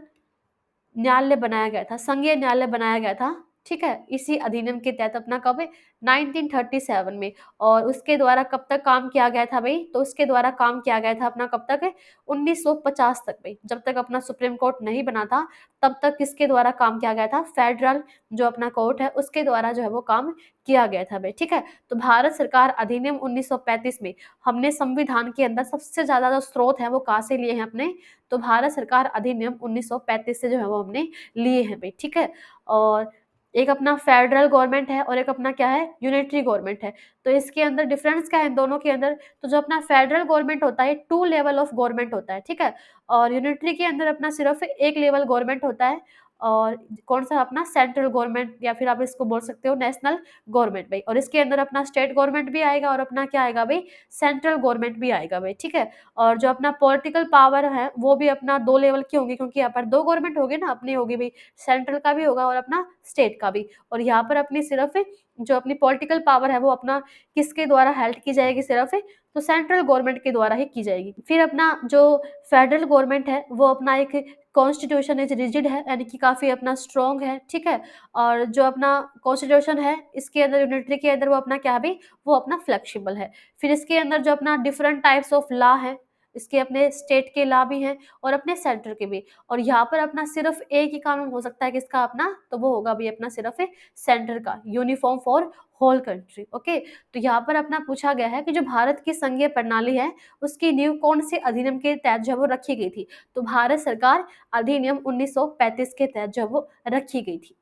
न्यायालय बनाया गया था, संघीय न्यायालय बनाया गया था, ठीक है? इसी अधिनियम के तहत अपना कब 1937 में। और उसके द्वारा कब तक काम किया गया था भई? तो उसके द्वारा काम किया गया था अपना कब तक? 1950 तक भई। जब तक अपना सुप्रीम कोर्ट नहीं बना था, तब तक किसके द्वारा काम किया गया था? फेडरल जो अपना कोर्ट है, उसके द्वारा जो है वो काम किया गया था भई, ठीक है? तो भारत सरकार अधिनियम 1935 में हमने संविधान के अंदर सबसे ज़्यादा जो स्रोत हैं वो कहाँ से लिए हैं अपने? तो भारत सरकार अधिनियम 1935 से जो है वो हमने लिए हैं भई, ठीक है? और एक अपना फेडरल गवर्नमेंट है और एक अपना क्या है? यूनिटरी गवर्नमेंट है। तो इसके अंदर डिफरेंस क्या है इन दोनों के अंदर? तो जो अपना फेडरल गवर्नमेंट होता है, 2 लेवल ऑफ गवर्नमेंट होता है, ठीक है? और यूनिटरी के अंदर अपना सिर्फ 1 लेवल गवर्नमेंट होता है। और कौन-सा अपना सेंट्रल गवर्नमेंट या फिर आप इसको बोल सकते हो नेशनल गवर्नमेंट भई। और इसके अंदर अपना स्टेट गवर्नमेंट भी आएगा और अपना क्या आएगा भई? सेंट्रल गवर्नमेंट भी आएगा भई, ठीक है? और जो अपना पॉलिटिकल पावर है, वो भी अपना 2 लेवल की होंगी क्योंकि यहाँ पर 2 गवर्नमेंट होगी ना, अपनी होगी भी, सेंट्रल का भी होगा और अपना स्टेट का भी। और यहाँ पर अपनी सिर्फ़ जो अपनी पॉलिटिकल पावर है, वो अपना किसके द्वारा हेल्ड की जाएगी सिर्फ़? तो सेंट्रल गवर्नमेंट के द्वारा ही की जाएगी। फिर अपना जो फेडरल गवर्नमेंट है, वो अपना एक कॉन्स्टिट्यूशन इज़ रिजिड है, यानी कि काफ़ी अपना स्ट्रॉन्ग है, ठीक है? और जो अपना कॉन्स्टिट्यूशन है, इसके अंदर यूनिटरी के अंदर वो अपना क्या है भई? वो अपना फ्लेक्सिबल है। फिर इसके अंदर जो अपना डिफरेंट टाइप्स ऑफ लॉ है, इसके अपने स्टेट के लॉ भी हैं और अपने सेंटर के भी। और यहाँ पर अपना सिर्फ एक ही कानून हो सकता है किसका अपना, तो वो होगा भी अपना सिर्फ सेंटर का, uniform for whole country. Okay, तो यहाँ पर अपना पूछा गया है कि जो भारत की संघीय प्रणाली है उसकी नींव कौन से अधिनियम के तहत जो है वो रखी गई थी, तो भारत सरकार अधिनियम 1935 के तहत जो है वो रखी गई थी।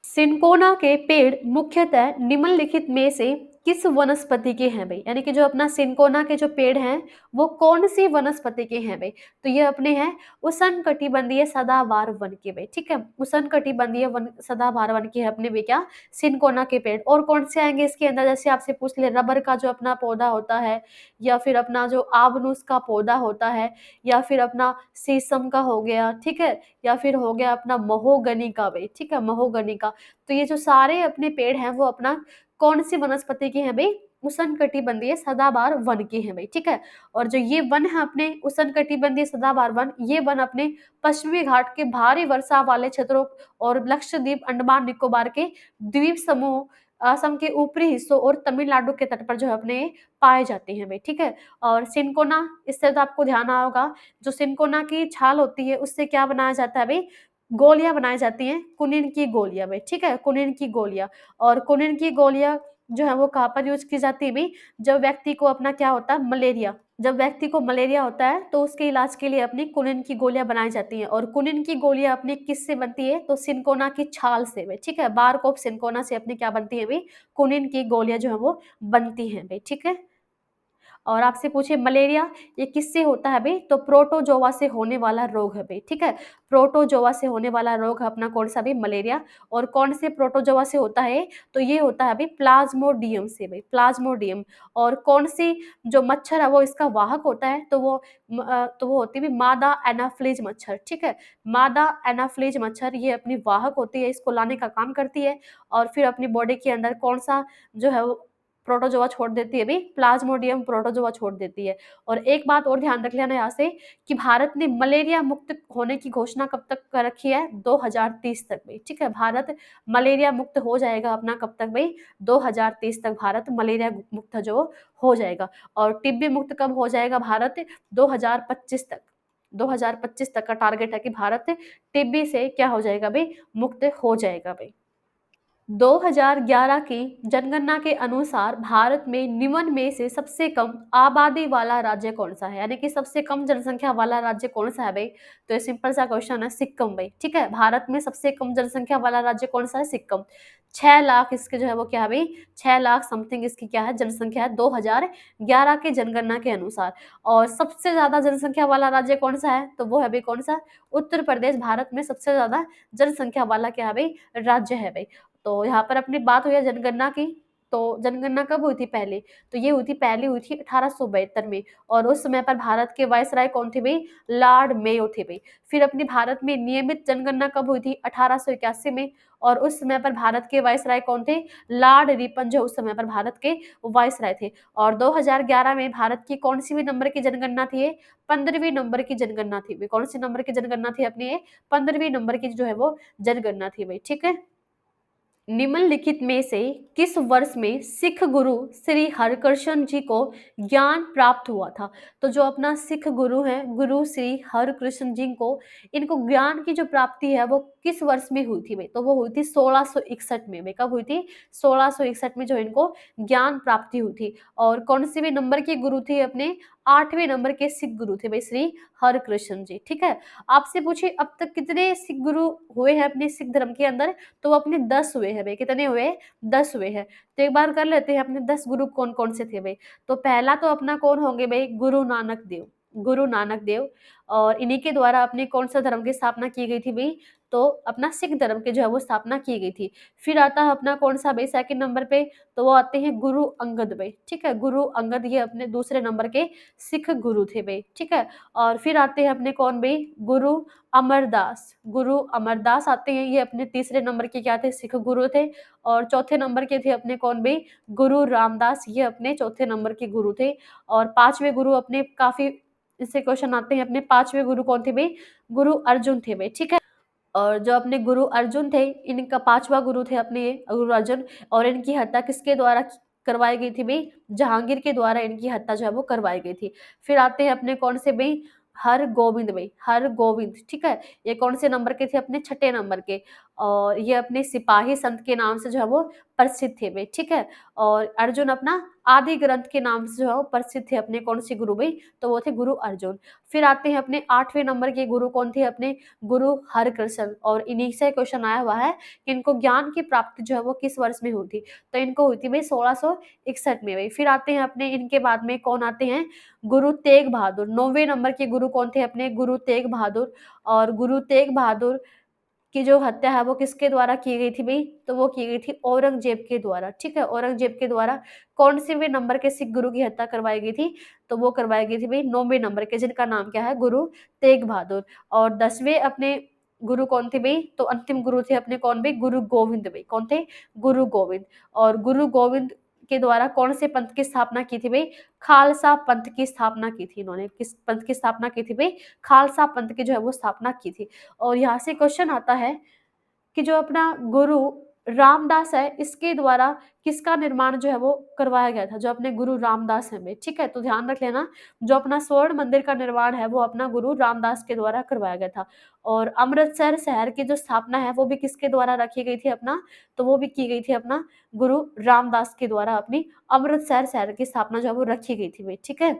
सिनकोना के पेड़ मुख्यतः निम्नलिखित में से किस वनस्पति के हैं भाई, यानी कि जो अपना सिनकोना के जो पेड़ हैं वो कौन सी वनस्पति के हैं भाई, तो ये अपने हैं उष्णकटिबंधीय सदाबहार वन के भाई। ठीक है, उष्णकटिबंधीय वन सदाबहार वन के है अपने भी क्या, सिनकोना के पेड़। और कौन से आएंगे इसके अंदर, जैसे आपसे पूछ ले रबर का जो अपना पौधा होता है, या फिर अपना जो आबनूस का पौधा होता है, या फिर अपना शीशम का हो गया, ठीक है, या फिर हो गया अपना महोगनी का भाई। ठीक है, महोगनी का। तो ये जो सारे अपने पेड़ हैं वो अपना कौन सी वनस्पति के हैं भाई, उष्णकटिबंधीय सदाबहार वन के हैं भाई। ठीक है, और जो ये वन है अपने उष्णकटिबंधीय सदाबहार वन, ये वन अपने पश्चिमी घाट के भारी वर्षा वाले क्षेत्रों और लक्षद्वीप, अंडमान निकोबार के द्वीप समूह, असम के ऊपरी हिस्सों और तमिलनाडु के तट पर जो है अपने पाए जाते हैं भाई। ठीक है, और सिनकोना, इससे तो आपको ध्यान आया होगा, जो सिनकोना की छाल होती है उससे क्या बनाया जाता है भाई, गोलियां बनाई जाती हैं, कुनिन की गोलियां भाई। ठीक है, कुनिन की गोलियां। और कुनिन की गोलियां जो है वो कहाँ पर यूज की जाती है भाई, जब व्यक्ति को अपना क्या होता है, मलेरिया, जब व्यक्ति को मलेरिया होता है तो उसके इलाज के लिए अपनी कुनिन की गोलियां बनाई जाती हैं। और कुनिन की गोलियां अपनी किससे बनती है, तो सिनकोना की छाल से भाई। ठीक है, बार्क ऑफ सिनकोना से अपनी क्या बनती है भाई, कुनिन की गोलियां जो है वो बनती हैं भाई। ठीक है, और आपसे पूछे मलेरिया ये किससे होता है भाई, तो प्रोटोजोआ से होने वाला रोग है भाई। ठीक है, प्रोटोजोआ से होने वाला रोग है अपना कौन सा भाई, मलेरिया। और कौन से प्रोटोजोआ से होता है, तो ये होता है भाई प्लाज्मोडियम से भाई, प्लाज्मोडियम। और कौन सी जो मच्छर है वो इसका वाहक होता है, तो वो होती है भाई मादा एनाफ्लिज मच्छर। ठीक है, मादा एनाफ्लिज मच्छर ये अपनी वाहक होती है, इसको लाने का काम करती है। और फिर अपनी बॉडी के अंदर कौन सा जो है वो प्रोटोजोआ छोड़ देती है भी, प्लाज्मोडियम प्रोटोजोआ छोड़ देती है। और एक बात और ध्यान रख लेना यहाँ से कि भारत ने मलेरिया मुक्त होने की घोषणा कब तक कर रखी है, 2030 तक भाई। ठीक है, भारत मलेरिया मुक्त हो जाएगा अपना कब तक भाई, 2030 तक भारत मलेरिया मुक्त जो हो जाएगा। और टीबी मुक्त कब हो जाएगा भारत, 2025 तक। 2025 तक का टारगेट है कि भारत टीबी से क्या हो जाएगा भाई, मुक्त हो जाएगा भाई। 2011 की जनगणना के अनुसार भारत में निम्न में से सबसे कम आबादी वाला राज्य कौन सा है, यानी कि सबसे कम जनसंख्या वाला राज्य कौन सा है भाई, तो ये सिंपल सा क्वेश्चन है, सिक्किम भाई। ठीक है, भारत में सबसे कम जनसंख्या वाला राज्य कौन सा है, सिक्किम। 6 लाख इसके जो है वो क्या है भाई, 6 लाख समथिंग इसकी क्या है जनसंख्या है 2011 के जनगणना के अनुसार। और सबसे ज्यादा जनसंख्या वाला राज्य कौन सा है, तो वो है भाई कौन सा, उत्तर प्रदेश भारत में सबसे ज्यादा जनसंख्या वाला क्या है भाई, राज्य है भाई। तो यहाँ पर अपनी बात हुई है जनगणना की, तो जनगणना कब हुई थी पहले, तो ये हुई थी, पहली हुई थी 1872 में। और उस समय पर भारत के वायसराय कौन थे भाई, लॉर्ड मेयो थे भाई। फिर अपनी भारत में नियमित जनगणना कब हुई थी, 1881 में। और उस समय पर भारत के वायसराय कौन थे, लॉर्ड रिपन, जो उस समय पर भारत के वायसराय थे। और 2011 में भारत की कौन सी भी नंबर की जनगणना थी, 15वीं नंबर की जनगणना थी। कौन सी नंबर की जनगणना थी अपनी, ये 15वीं नंबर की जो है वो जनगणना थी भाई। ठीक है, निम्नलिखित में से किस वर्ष में सिख गुरु श्री हरकृष्ण जी को ज्ञान प्राप्त हुआ था, तो जो अपना सिख गुरु है, गुरु श्री हरकृष्ण जी को, इनको ज्ञान की जो प्राप्ति है वो किस वर्ष में हुई थी भाई, तो वो हुई थी 1661 में भाई। कब हुई थी, 1661 में जो इनको ज्ञान प्राप्ति हुई थी। और कौन से भी नंबर के गुरु थे अपने, 8वें नंबर के सिख गुरु थे भाई श्री हरकृष्ण जी। ठीक है, आपसे पूछे अब तक कितने सिख गुरु हुए हैं अपने सिख धर्म के अंदर, तो वो अपने 10 हुए हैं भाई। कितने हुए, 10 हुए हैं। तो एक बार कर लेते हैं अपने 10 गुरु कौन कौन से थे भाई। तो पहला तो अपना कौन होंगे भाई, गुरु नानक देव, गुरु नानक देव। और इन्हीं के द्वारा अपने कौन सा धर्म की स्थापना की गई थी भाई, तो अपना सिख धर्म की जो है वो स्थापना की गई थी। फिर आता है अपना कौन सा भाई सेकंड नंबर पे, तो वो आते हैं गुरु अंगद भाई। ठीक है, गुरु अंगद ये अपने दूसरे नंबर के सिख गुरु थे भाई। ठीक है, और फिर आते हैं अपने कौन भाई, गुरु अमरदास, गुरु अमरदास आते हैं, ये अपने तीसरे नंबर के क्या थे, सिख गुरु थे। और चौथे नंबर के थे अपने कौन भाई, गुरु रामदास, ये अपने चौथे नंबर के गुरु थे। और पांचवें गुरु अपने काफी इससे क्वेश्चन आते हैं, अपने पांचवें गुरु कौन थे भाई, गुरु अर्जुन थे भाई। ठीक है, और जो अपने गुरु अर्जुन थे, इनका पांचवा गुरु थे अपने ये गुरु अर्जुन। और इनकी हत्या किसके द्वारा करवाई गई थी भाई, जहांगीर के द्वारा इनकी हत्या जो है वो करवाई गई थी। फिर आते हैं अपने कौन से भाई, हरगोविंद भाई, हरगोविंद, ठीक है। ये कौन से नंबर के थे, अपने छठे नंबर के, और ये अपने सिपाही संत के नाम से जो है वो प्रसिद्ध थे भाई, ठीक है। और अर्जुन अपना आदि ग्रंथ के नाम से जो है वो प्रसिद्ध थे अपने कौन से गुरु भाई, तो वो थे गुरु अर्जुन। फिर आते हैं अपने 8वें नंबर के गुरु कौन थे, अपने गुरु हरकृष्ण, और इन्हीं से क्वेश्चन आया हुआ है कि इनको ज्ञान की प्राप्ति जो है वो किस वर्ष में हुई थी, तो इनको हुई थी भाई 1661 में भाई। फिर आते हैं अपने इनके बाद में कौन आते हैं, गुरु तेग बहादुर। 9वें नंबर के गुरु कौन थे, अपने गुरु तेग बहादुर। और गुरु तेग बहादुर की जो हत्या है वो किसके द्वारा की गई थी भाई, तो वो की गई थी औरंगजेब के द्वारा, ठीक है। औरंगजेब के द्वारा कौन से भी नंबर के सिख गुरु की हत्या करवाई गई थी, तो वो करवाई गई थी भाई 9वें नंबर के, जिनका नाम क्या है, गुरु तेग बहादुर। और 10वें अपने गुरु कौन थे भाई, तो अंतिम गुरु थे अपने कौन भाई, गुरु गोविंद भाई। कौन थे, गुरु गोविंद। और गुरु गोविंद के द्वारा कौन से पंथ की स्थापना की थी भाई, खालसा पंथ की स्थापना की थी इन्होंने। किस पंथ की स्थापना की थी भाई, खालसा पंथ की जो है वो स्थापना की थी। और यहाँ से क्वेश्चन आता है कि जो अपना गुरु रामदास है, इसके द्वारा किसका निर्माण जो है वो करवाया गया था, जो अपने गुरु रामदास हैं भाई, ठीक है। तो ध्यान रख लेना, जो अपना स्वर्ण मंदिर का निर्माण है वो अपना गुरु रामदास के द्वारा करवाया गया था। और अमृतसर शहर की जो स्थापना है वो भी किसके द्वारा रखी गई थी अपना, तो वो भी की गई थी अपना गुरु रामदास के द्वारा, अपनी अमृतसर शहर की स्थापना जो है वो रखी गई थी भाई, ठीक है।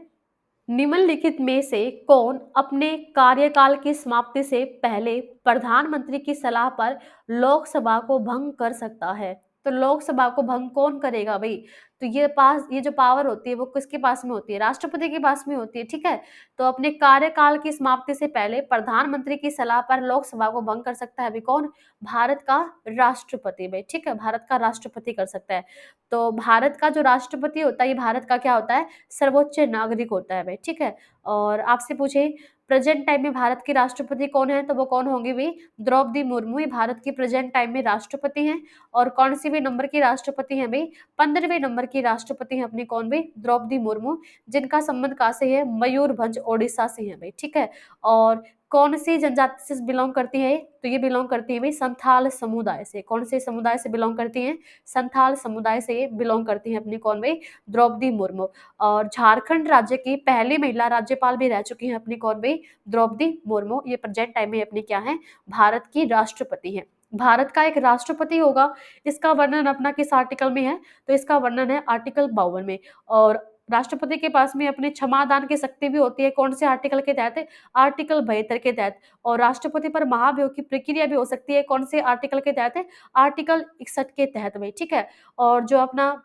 निम्नलिखित में से कौन अपने कार्यकाल की समाप्ति से पहले प्रधानमंत्री की सलाह पर लोकसभा को भंग कर सकता है, तो लोकसभा को भंग कौन करेगा भाई, तो ये जो पावर होती है वो किसके पास में होती है, राष्ट्रपति के पास में होती है, ठीक है। तो अपने कार्यकाल की समाप्ति से पहले प्रधानमंत्री की सलाह पर लोकसभा को भंग कर सकता है अभी कौन, भारत का राष्ट्रपति भाई, ठीक है। भारत का राष्ट्रपति कर सकता है। तो भारत का जो राष्ट्रपति होता है, ये भारत का क्या होता है, सर्वोच्च नागरिक होता है भाई, ठीक है। और आपसे पूछे प्रेजेंट टाइम में भारत की राष्ट्रपति कौन है, तो वो कौन होंगे भाई, द्रौपदी मुर्मू, ये भारत की प्रेजेंट टाइम में राष्ट्रपति हैं। और कौन सी भी नंबर की राष्ट्रपति हैं भाई, 15वें नंबर की राष्ट्रपति हैं अपनी कौन भाई, द्रौपदी मुर्मू, जिनका संबंध कहाँ से है, मयूरभंज ओडिशा से है भाई, ठीक है। और कौन सी जनजाति से बिलोंग करती है, तो ये बिलोंग करती है भाई संथाल समुदाय से। कौन से समुदाय से बिलोंग करती हैं, संथाल समुदाय से ये बिलोंग करती हैं अपनी कौन भाई, द्रौपदी मुर्मू। और झारखंड राज्य की पहली महिला राज्यपाल भी रह चुकी हैं अपनी कौन भाई, द्रौपदी मुर्मू। ये प्रेजेंट टाइम में अपनी क्या है, भारत की राष्ट्रपति है। भारत का एक राष्ट्रपति होगा, इसका वर्णन अपना किस आर्टिकल में है, तो इसका वर्णन है आर्टिकल 52 में। और राष्ट्रपति के पास में अपने क्षमादान की शक्ति भी होती है, कौन से आर्टिकल के तहत, आर्टिकल 72 के तहत। और राष्ट्रपति पर महाभियोग की प्रक्रिया भी हो सकती है, कौन से आर्टिकल के तहत, आर्टिकल 61 के तहत में, ठीक है। और जो अपना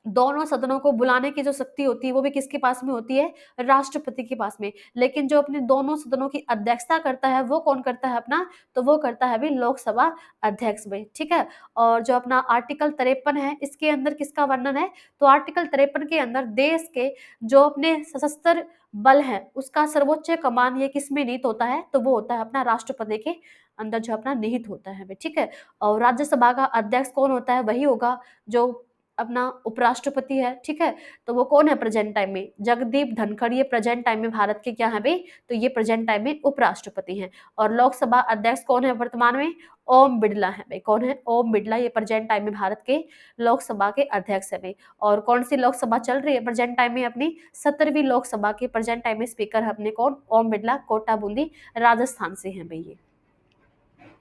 दोनों सदनों को बुलाने की जो शक्ति होती है वो भी किसके पास में होती है, राष्ट्रपति के पास में। लेकिन जो अपने दोनों सदनों की अध्यक्षता करता है वो कौन करता है अपना, तो वो करता है भी लोकसभा अध्यक्ष में, ठीक है। और जो अपना आर्टिकल 53 है, इसके अंदर किसका वर्णन है, तो आर्टिकल 53 के अंदर देश के जो अपने सशस्त्र बल है उसका सर्वोच्च कमान ये किस में निहित होता है, तो वो होता है अपना राष्ट्रपति के अंदर जो अपना निहित होता है, ठीक है। और राज्यसभा का अध्यक्ष कौन होता है, वही होगा जो अपना उपराष्ट्रपति है, ठीक है। तो वो कौन है प्रेजेंट टाइम में, जगदीप धनखड़, ये प्रेजेंट टाइम में भारत के क्या है भाई, तो ये प्रेजेंट टाइम में उपराष्ट्रपति हैं। और लोकसभा अध्यक्ष कौन है वर्तमान में, ओम बिरला है भाई। कौन है, ओम बिरला, ये प्रेजेंट टाइम में भारत के लोकसभा के अध्यक्ष है भाई। और कौन सी लोकसभा चल रही है प्रेजेंट टाइम में, अपनी 17वीं लोकसभा के प्रेजेंट टाइम में स्पीकर है अपने कौन, ओम बिरला, कोटा बूंदी राजस्थान से है भाई ये।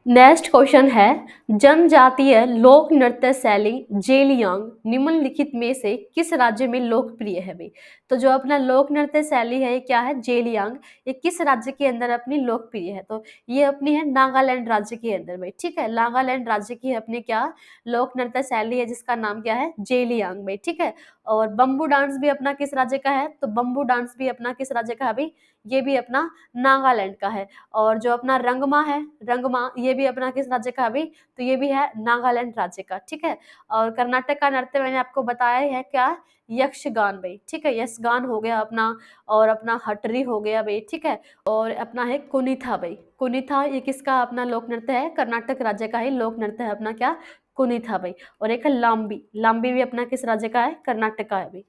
नेक्स्ट क्वेश्चन है, जनजातीय लोक नृत्य शैली जेलियांग निम्नलिखित में से किस राज्य में लोकप्रिय है भाई, तो जो अपना लोक नृत्य शैली है ये क्या है, जेलियांग, ये किस राज्य के अंदर अपनी लोकप्रिय है, तो ये अपनी है नागालैंड राज्य के अंदर भाई, ठीक है। नागालैंड राज्य की अपनी क्या लोक नृत्य शैली है जिसका नाम क्या है, जेलियांग भाई, ठीक है। और बम्बू डांस भी अपना किस राज्य का है, तो बम्बू डांस भी अपना किस राज्य का है भाई, ये भी अपना नागालैंड का है। और जो अपना रंगमा है, रंगमा ये भी अपना किस राज्य का भी, तो ये भी है नागालैंड राज्य का, ठीक है। और कर्नाटक का नृत्य मैंने आपको बताया है क्या, यक्षगान भाई, ठीक है। यक्षगान हो गया अपना, और अपना हटरी हो गया भाई, ठीक है। और अपना है कुनिथा भाई, कुनिथा ये किसका अपना लोक नृत्य है, कर्नाटक राज्य का ही लोक नृत्य है अपना क्या, कुनिथा भाई। और एक है लाम्बी, लाम्बी भी अपना किस राज्य का है, कर्नाटक का है भाई।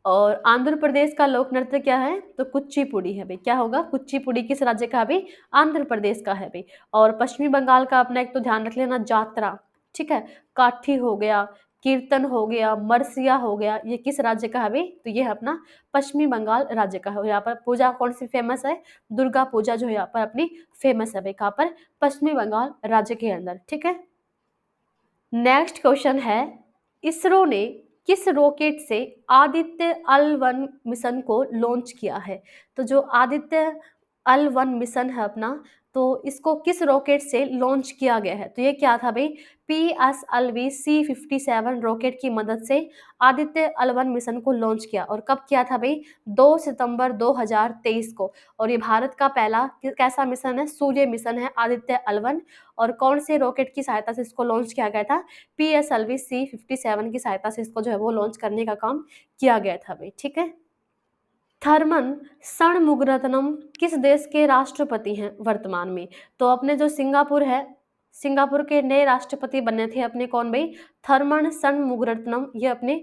और आंध्र प्रदेश का लोक नृत्य क्या है? तो कुचिपुड़ी है भाई। क्या होगा? कुचिपुड़ी किस राज्य का है भाई? आंध्र प्रदेश का है भाई। और पश्चिमी बंगाल का अपना एक तो ध्यान रख लेना, जात्रा, ठीक है, काठी हो गया, कीर्तन हो गया, मरसिया हो गया, ये किस राज्य का है भाई? तो ये है अपना पश्चिमी बंगाल राज्य का है। और यहाँ पर पूजा कौन सी फेमस है? दुर्गा पूजा जो है यहाँ पर अपनी फेमस है भाई। कहाँ पर? पश्चिमी बंगाल राज्य के अंदर, ठीक है। नेक्स्ट क्वेश्चन है, इसरो ने किस रॉकेट से आदित्य L1 मिशन को लॉन्च किया है? तो जो आदित्य L1 मिशन है अपना, तो इसको किस रॉकेट से लॉन्च किया गया है? तो ये क्या था भाई? PSLV C57 रॉकेट की मदद से आदित्य L1 मिशन को लॉन्च किया। और कब किया था भाई? 2 सितंबर 2023 को। और ये भारत का पहला कैसा मिशन है? सूर्य मिशन है आदित्य L1। और कौन से रॉकेट की सहायता से इसको लॉन्च किया गया था? PSLV C57 की सहायता से इसको जो है वो लॉन्च करने का काम किया गया था भाई, ठीक है। थर्मन षणमुगरत्नम किस देश के राष्ट्रपति हैं वर्तमान में? तो अपने जो सिंगापुर है, सिंगापुर के नए राष्ट्रपति बने थे अपने कौन भाई? थर्मन षणमुगरत्नम। ये अपने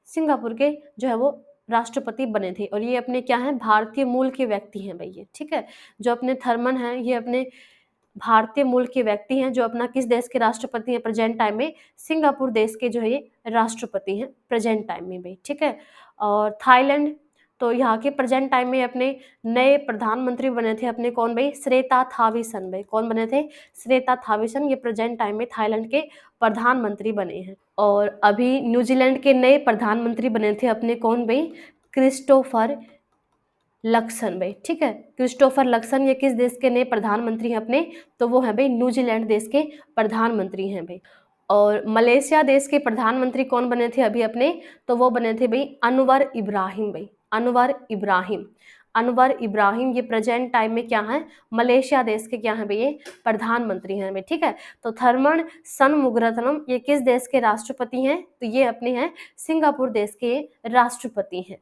सिंगापुर के जो है वो राष्ट्रपति बने थे। और ये अपने क्या हैं? भारतीय मूल के व्यक्ति हैं भाई ये, ठीक है। जो अपने थर्मन हैं ये अपने भारतीय मूल के व्यक्ति हैं, जो अपना किस देश के राष्ट्रपति हैं प्रेजेंट टाइम में? सिंगापुर देश के जो है ये राष्ट्रपति हैं प्रेजेंट टाइम में भाई, ठीक है। और थाईलैंड, तो यहाँ के प्रेजेंट टाइम में अपने नए प्रधानमंत्री बने थे अपने कौन भाई? श्रेता थाविसन भाई। कौन बने थे? श्रेता थाविसन। ये प्रेजेंट टाइम में थाईलैंड के प्रधानमंत्री बने हैं। और अभी न्यूजीलैंड के नए प्रधानमंत्री बने थे अपने कौन भाई? क्रिस्टोफर लक्सन भाई, ठीक है। क्रिस्टोफर लक्सन ये किस देश के नए प्रधानमंत्री हैं अपने? तो वो हैं भाई न्यूजीलैंड देश के प्रधानमंत्री हैं भाई। और मलेशिया देश के प्रधानमंत्री कौन बने थे अभी अपने? तो वो बने थे भाई अनवर इब्राहिम भाई, अनवर इब्राहिम। अनवर इब्राहिम ये प्रेजेंट टाइम में क्या है? मलेशिया देश के क्या हैं भाई? ये प्रधानमंत्री हैं भाई, ठीक है। तो थर्मन षणमुगरत्नम ये किस देश के राष्ट्रपति हैं? तो ये अपने हैं सिंगापुर देश के राष्ट्रपति हैं।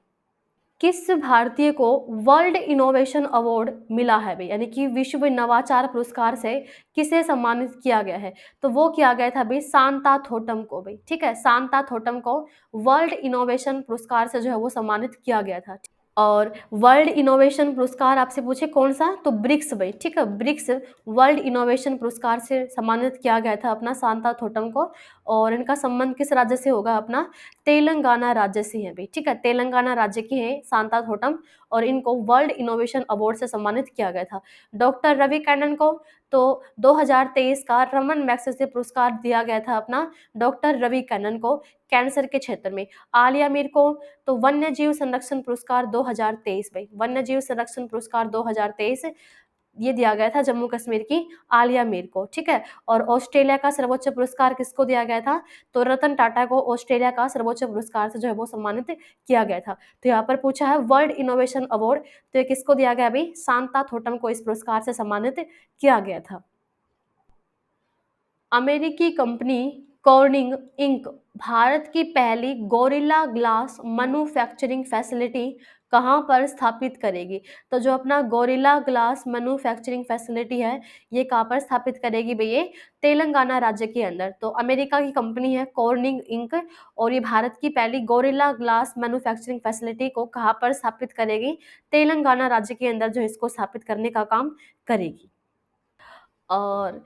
किस भारतीय को वर्ल्ड इनोवेशन अवार्ड मिला है भाई? यानी कि विश्व नवाचार पुरस्कार से किसे सम्मानित किया गया है? तो वो किया गया था भाई सांता थोटम को भाई, ठीक है। सांता थोटम को वर्ल्ड इनोवेशन पुरस्कार से जो है वो सम्मानित किया गया था। और वर्ल्ड इनोवेशन पुरस्कार आपसे पूछे कौन सा? तो ब्रिक्स भाई, ठीक है। ब्रिक्स वर्ल्ड इनोवेशन पुरस्कार से सम्मानित किया गया था अपना सांता थोटम को। और इनका संबंध किस राज्य से होगा अपना? तेलंगाना राज्य से है भाई, ठीक है। तेलंगाना राज्य के हैं सांता थोटम और इनको वर्ल्ड इनोवेशन अवार्ड से सम्मानित किया गया था। डॉक्टर रवि कैंडन को तो 2023 का रमन मैग्सेसे पुरस्कार दिया गया था अपना डॉक्टर रवि कैंडन को कैंसर के क्षेत्र में। आलिया मीर को तो वन्य जीव संरक्षण पुरस्कार 2023 भाई, वन्य जीव संरक्षण पुरस्कार 2023 ये दिया गया था जम्मू कश्मीर की आलिया मीर को, ठीक है। और ऑस्ट्रेलिया का सर्वोच्च पुरस्कार किसको दिया गया था? तो रतन टाटा को ऑस्ट्रेलिया का सर्वोच्च पुरस्कार से जो है वो सम्मानित किया गया था। तो यहाँ पर पूछा है वर्ल्ड इनोवेशन अवार्ड, तो ये किसको दिया गया भाई? सांता थोटम को इस पुरस्कार से सम्मानित किया गया था। अमेरिकी कंपनी कॉर्निंग इंक भारत की पहली गोरिल्ला ग्लास मैन्युफैक्चरिंग फैसिलिटी कहाँ पर स्थापित करेगी? तो जो अपना गोरिल्ला ग्लास मैन्युफैक्चरिंग फैसिलिटी है ये कहाँ पर स्थापित करेगी भई? ये तेलंगाना राज्य के अंदर। तो अमेरिका की कंपनी है कॉर्निंग इंक और ये भारत की पहली गोरिल्ला ग्लास मैन्युफैक्चरिंग फैसिलिटी को कहाँ पर स्थापित करेगी? तेलंगाना राज्य के अंदर जो इसको स्थापित करने का काम करेगी। और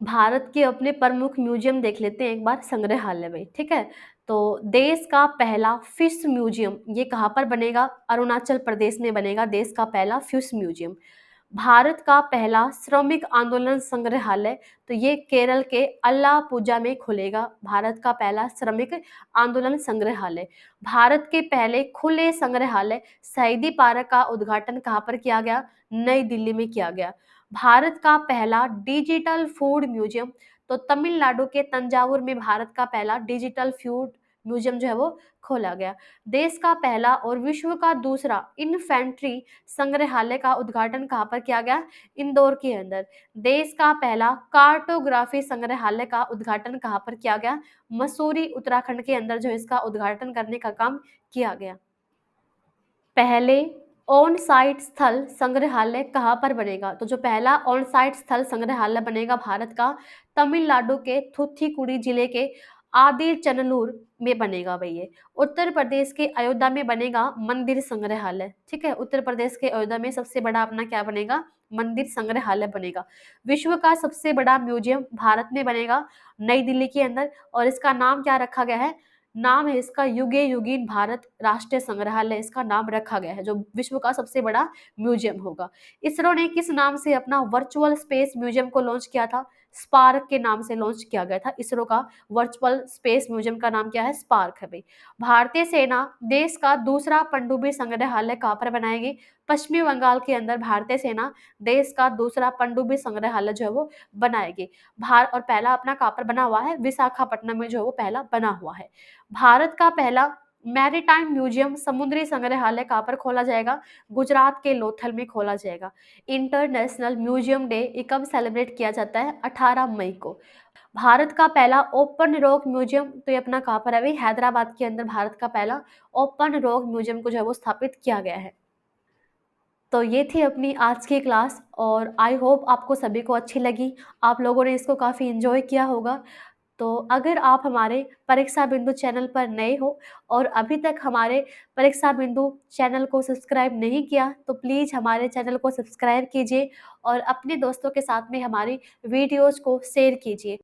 भारत के अपने प्रमुख म्यूजियम देख लेते हैं एक बार संग्रहालय में, ठीक है। तो देश का पहला फिश म्यूजियम ये कहाँ पर बनेगा? अरुणाचल प्रदेश में बनेगा देश का पहला फिश म्यूजियम। भारत का पहला श्रमिक आंदोलन संग्रहालय तो ये केरल के अल्लापुजा में खुलेगा, भारत का पहला श्रमिक आंदोलन संग्रहालय। भारत के पहले खुले संग्रहालय शहीदी पार्क का उद्घाटन कहाँ पर किया गया? नई दिल्ली में किया गया। भारत का पहला डिजिटल फूड म्यूजियम तो तमिलनाडु के तंजावुर में भारत का पहला डिजिटल फूड म्यूजियम जो है वो खोला गया। देश का पहला और विश्व का दूसरा इन्फेंट्री संग्रहालय का उद्घाटन कहाँ पर किया गया? इंदौर के अंदर। देश का पहला कार्टोग्राफी संग्रहालय का उद्घाटन कहाँ पर किया गया? मसूरी उत्तराखंड के अंदर जो इसका उद्घाटन करने का काम किया गया। पहले ऑन साइट स्थल संग्रहालय कहाँ पर बनेगा? तो जो पहला ऑन साइट स्थल संग्रहालय बनेगा भारत का तमिलनाडु के थूथुकुडी जिले के आदि चननूर में बनेगा भई ये। उत्तर प्रदेश के अयोध्या में बनेगा मंदिर संग्रहालय, ठीक है? उत्तर प्रदेश के अयोध्या में सबसे बड़ा अपना क्या बनेगा? मंदिर संग्रहालय बनेगा। विश्व का सबसे बड़ा म्यूज़ियम भारत में बनेगा, नई दिल्ली के अंदर, और इसका नाम क्या रखा गया है? नाम है इसका युगे युगीन भारत राष्ट्रीय संग्रहालय, इसका नाम रखा गया है, जो विश्व का सबसे बड़ा म्यूज़ियम होगा। इसरो ने किस नाम से अपना वर्चुअल स्पेस म्यूज़ियम को लॉन्च किया था? स्पार्क के नाम से लॉन्च किया गया था। इसरो का वर्चुअल स्पेस म्यूज़ियम का नाम क्या है? स्पार्क है भई। भारतीय सेना देश का दूसरा पनडुब्बी संग्रहालय कहाँ पर बनाएगी? पश्चिमी बंगाल के अंदर भारतीय सेना देश का दूसरा पनडुब्बी संग्रहालय जो है वो बनाएगी। और पहला अपना कहाँ पर बना हुआ है? विशाखापट्टनम में जो है वो पहला बना हुआ है। भारत का पहला मैरीटाइम म्यूज़ियम समुद्री संग्रहालय कहाँ पर खोला जाएगा? गुजरात के लोथल में खोला जाएगा। इंटरनेशनल म्यूज़ियम डे ये कब सेलिब्रेट किया जाता है? 18 मई को। भारत का पहला ओपन रॉक म्यूज़ियम तो ये अपना कहाँ पर है भई? हैदराबाद के अंदर भारत का पहला ओपन रॉक म्यूज़ियम को जो है वो स्थापित किया गया है। तो ये थी अपनी आज की क्लास, और आई होप आपको सभी को अच्छी लगी। आप लोगों ने इसको काफ़ी एन्जॉय किया होगा। तो अगर आप हमारे परीक्षा बिंदु चैनल पर नए हो और अभी तक हमारे परीक्षा बिंदु चैनल को सब्सक्राइब नहीं किया, तो प्लीज़ हमारे चैनल को सब्सक्राइब कीजिए और अपने दोस्तों के साथ में हमारी वीडियोज़ को शेयर कीजिए।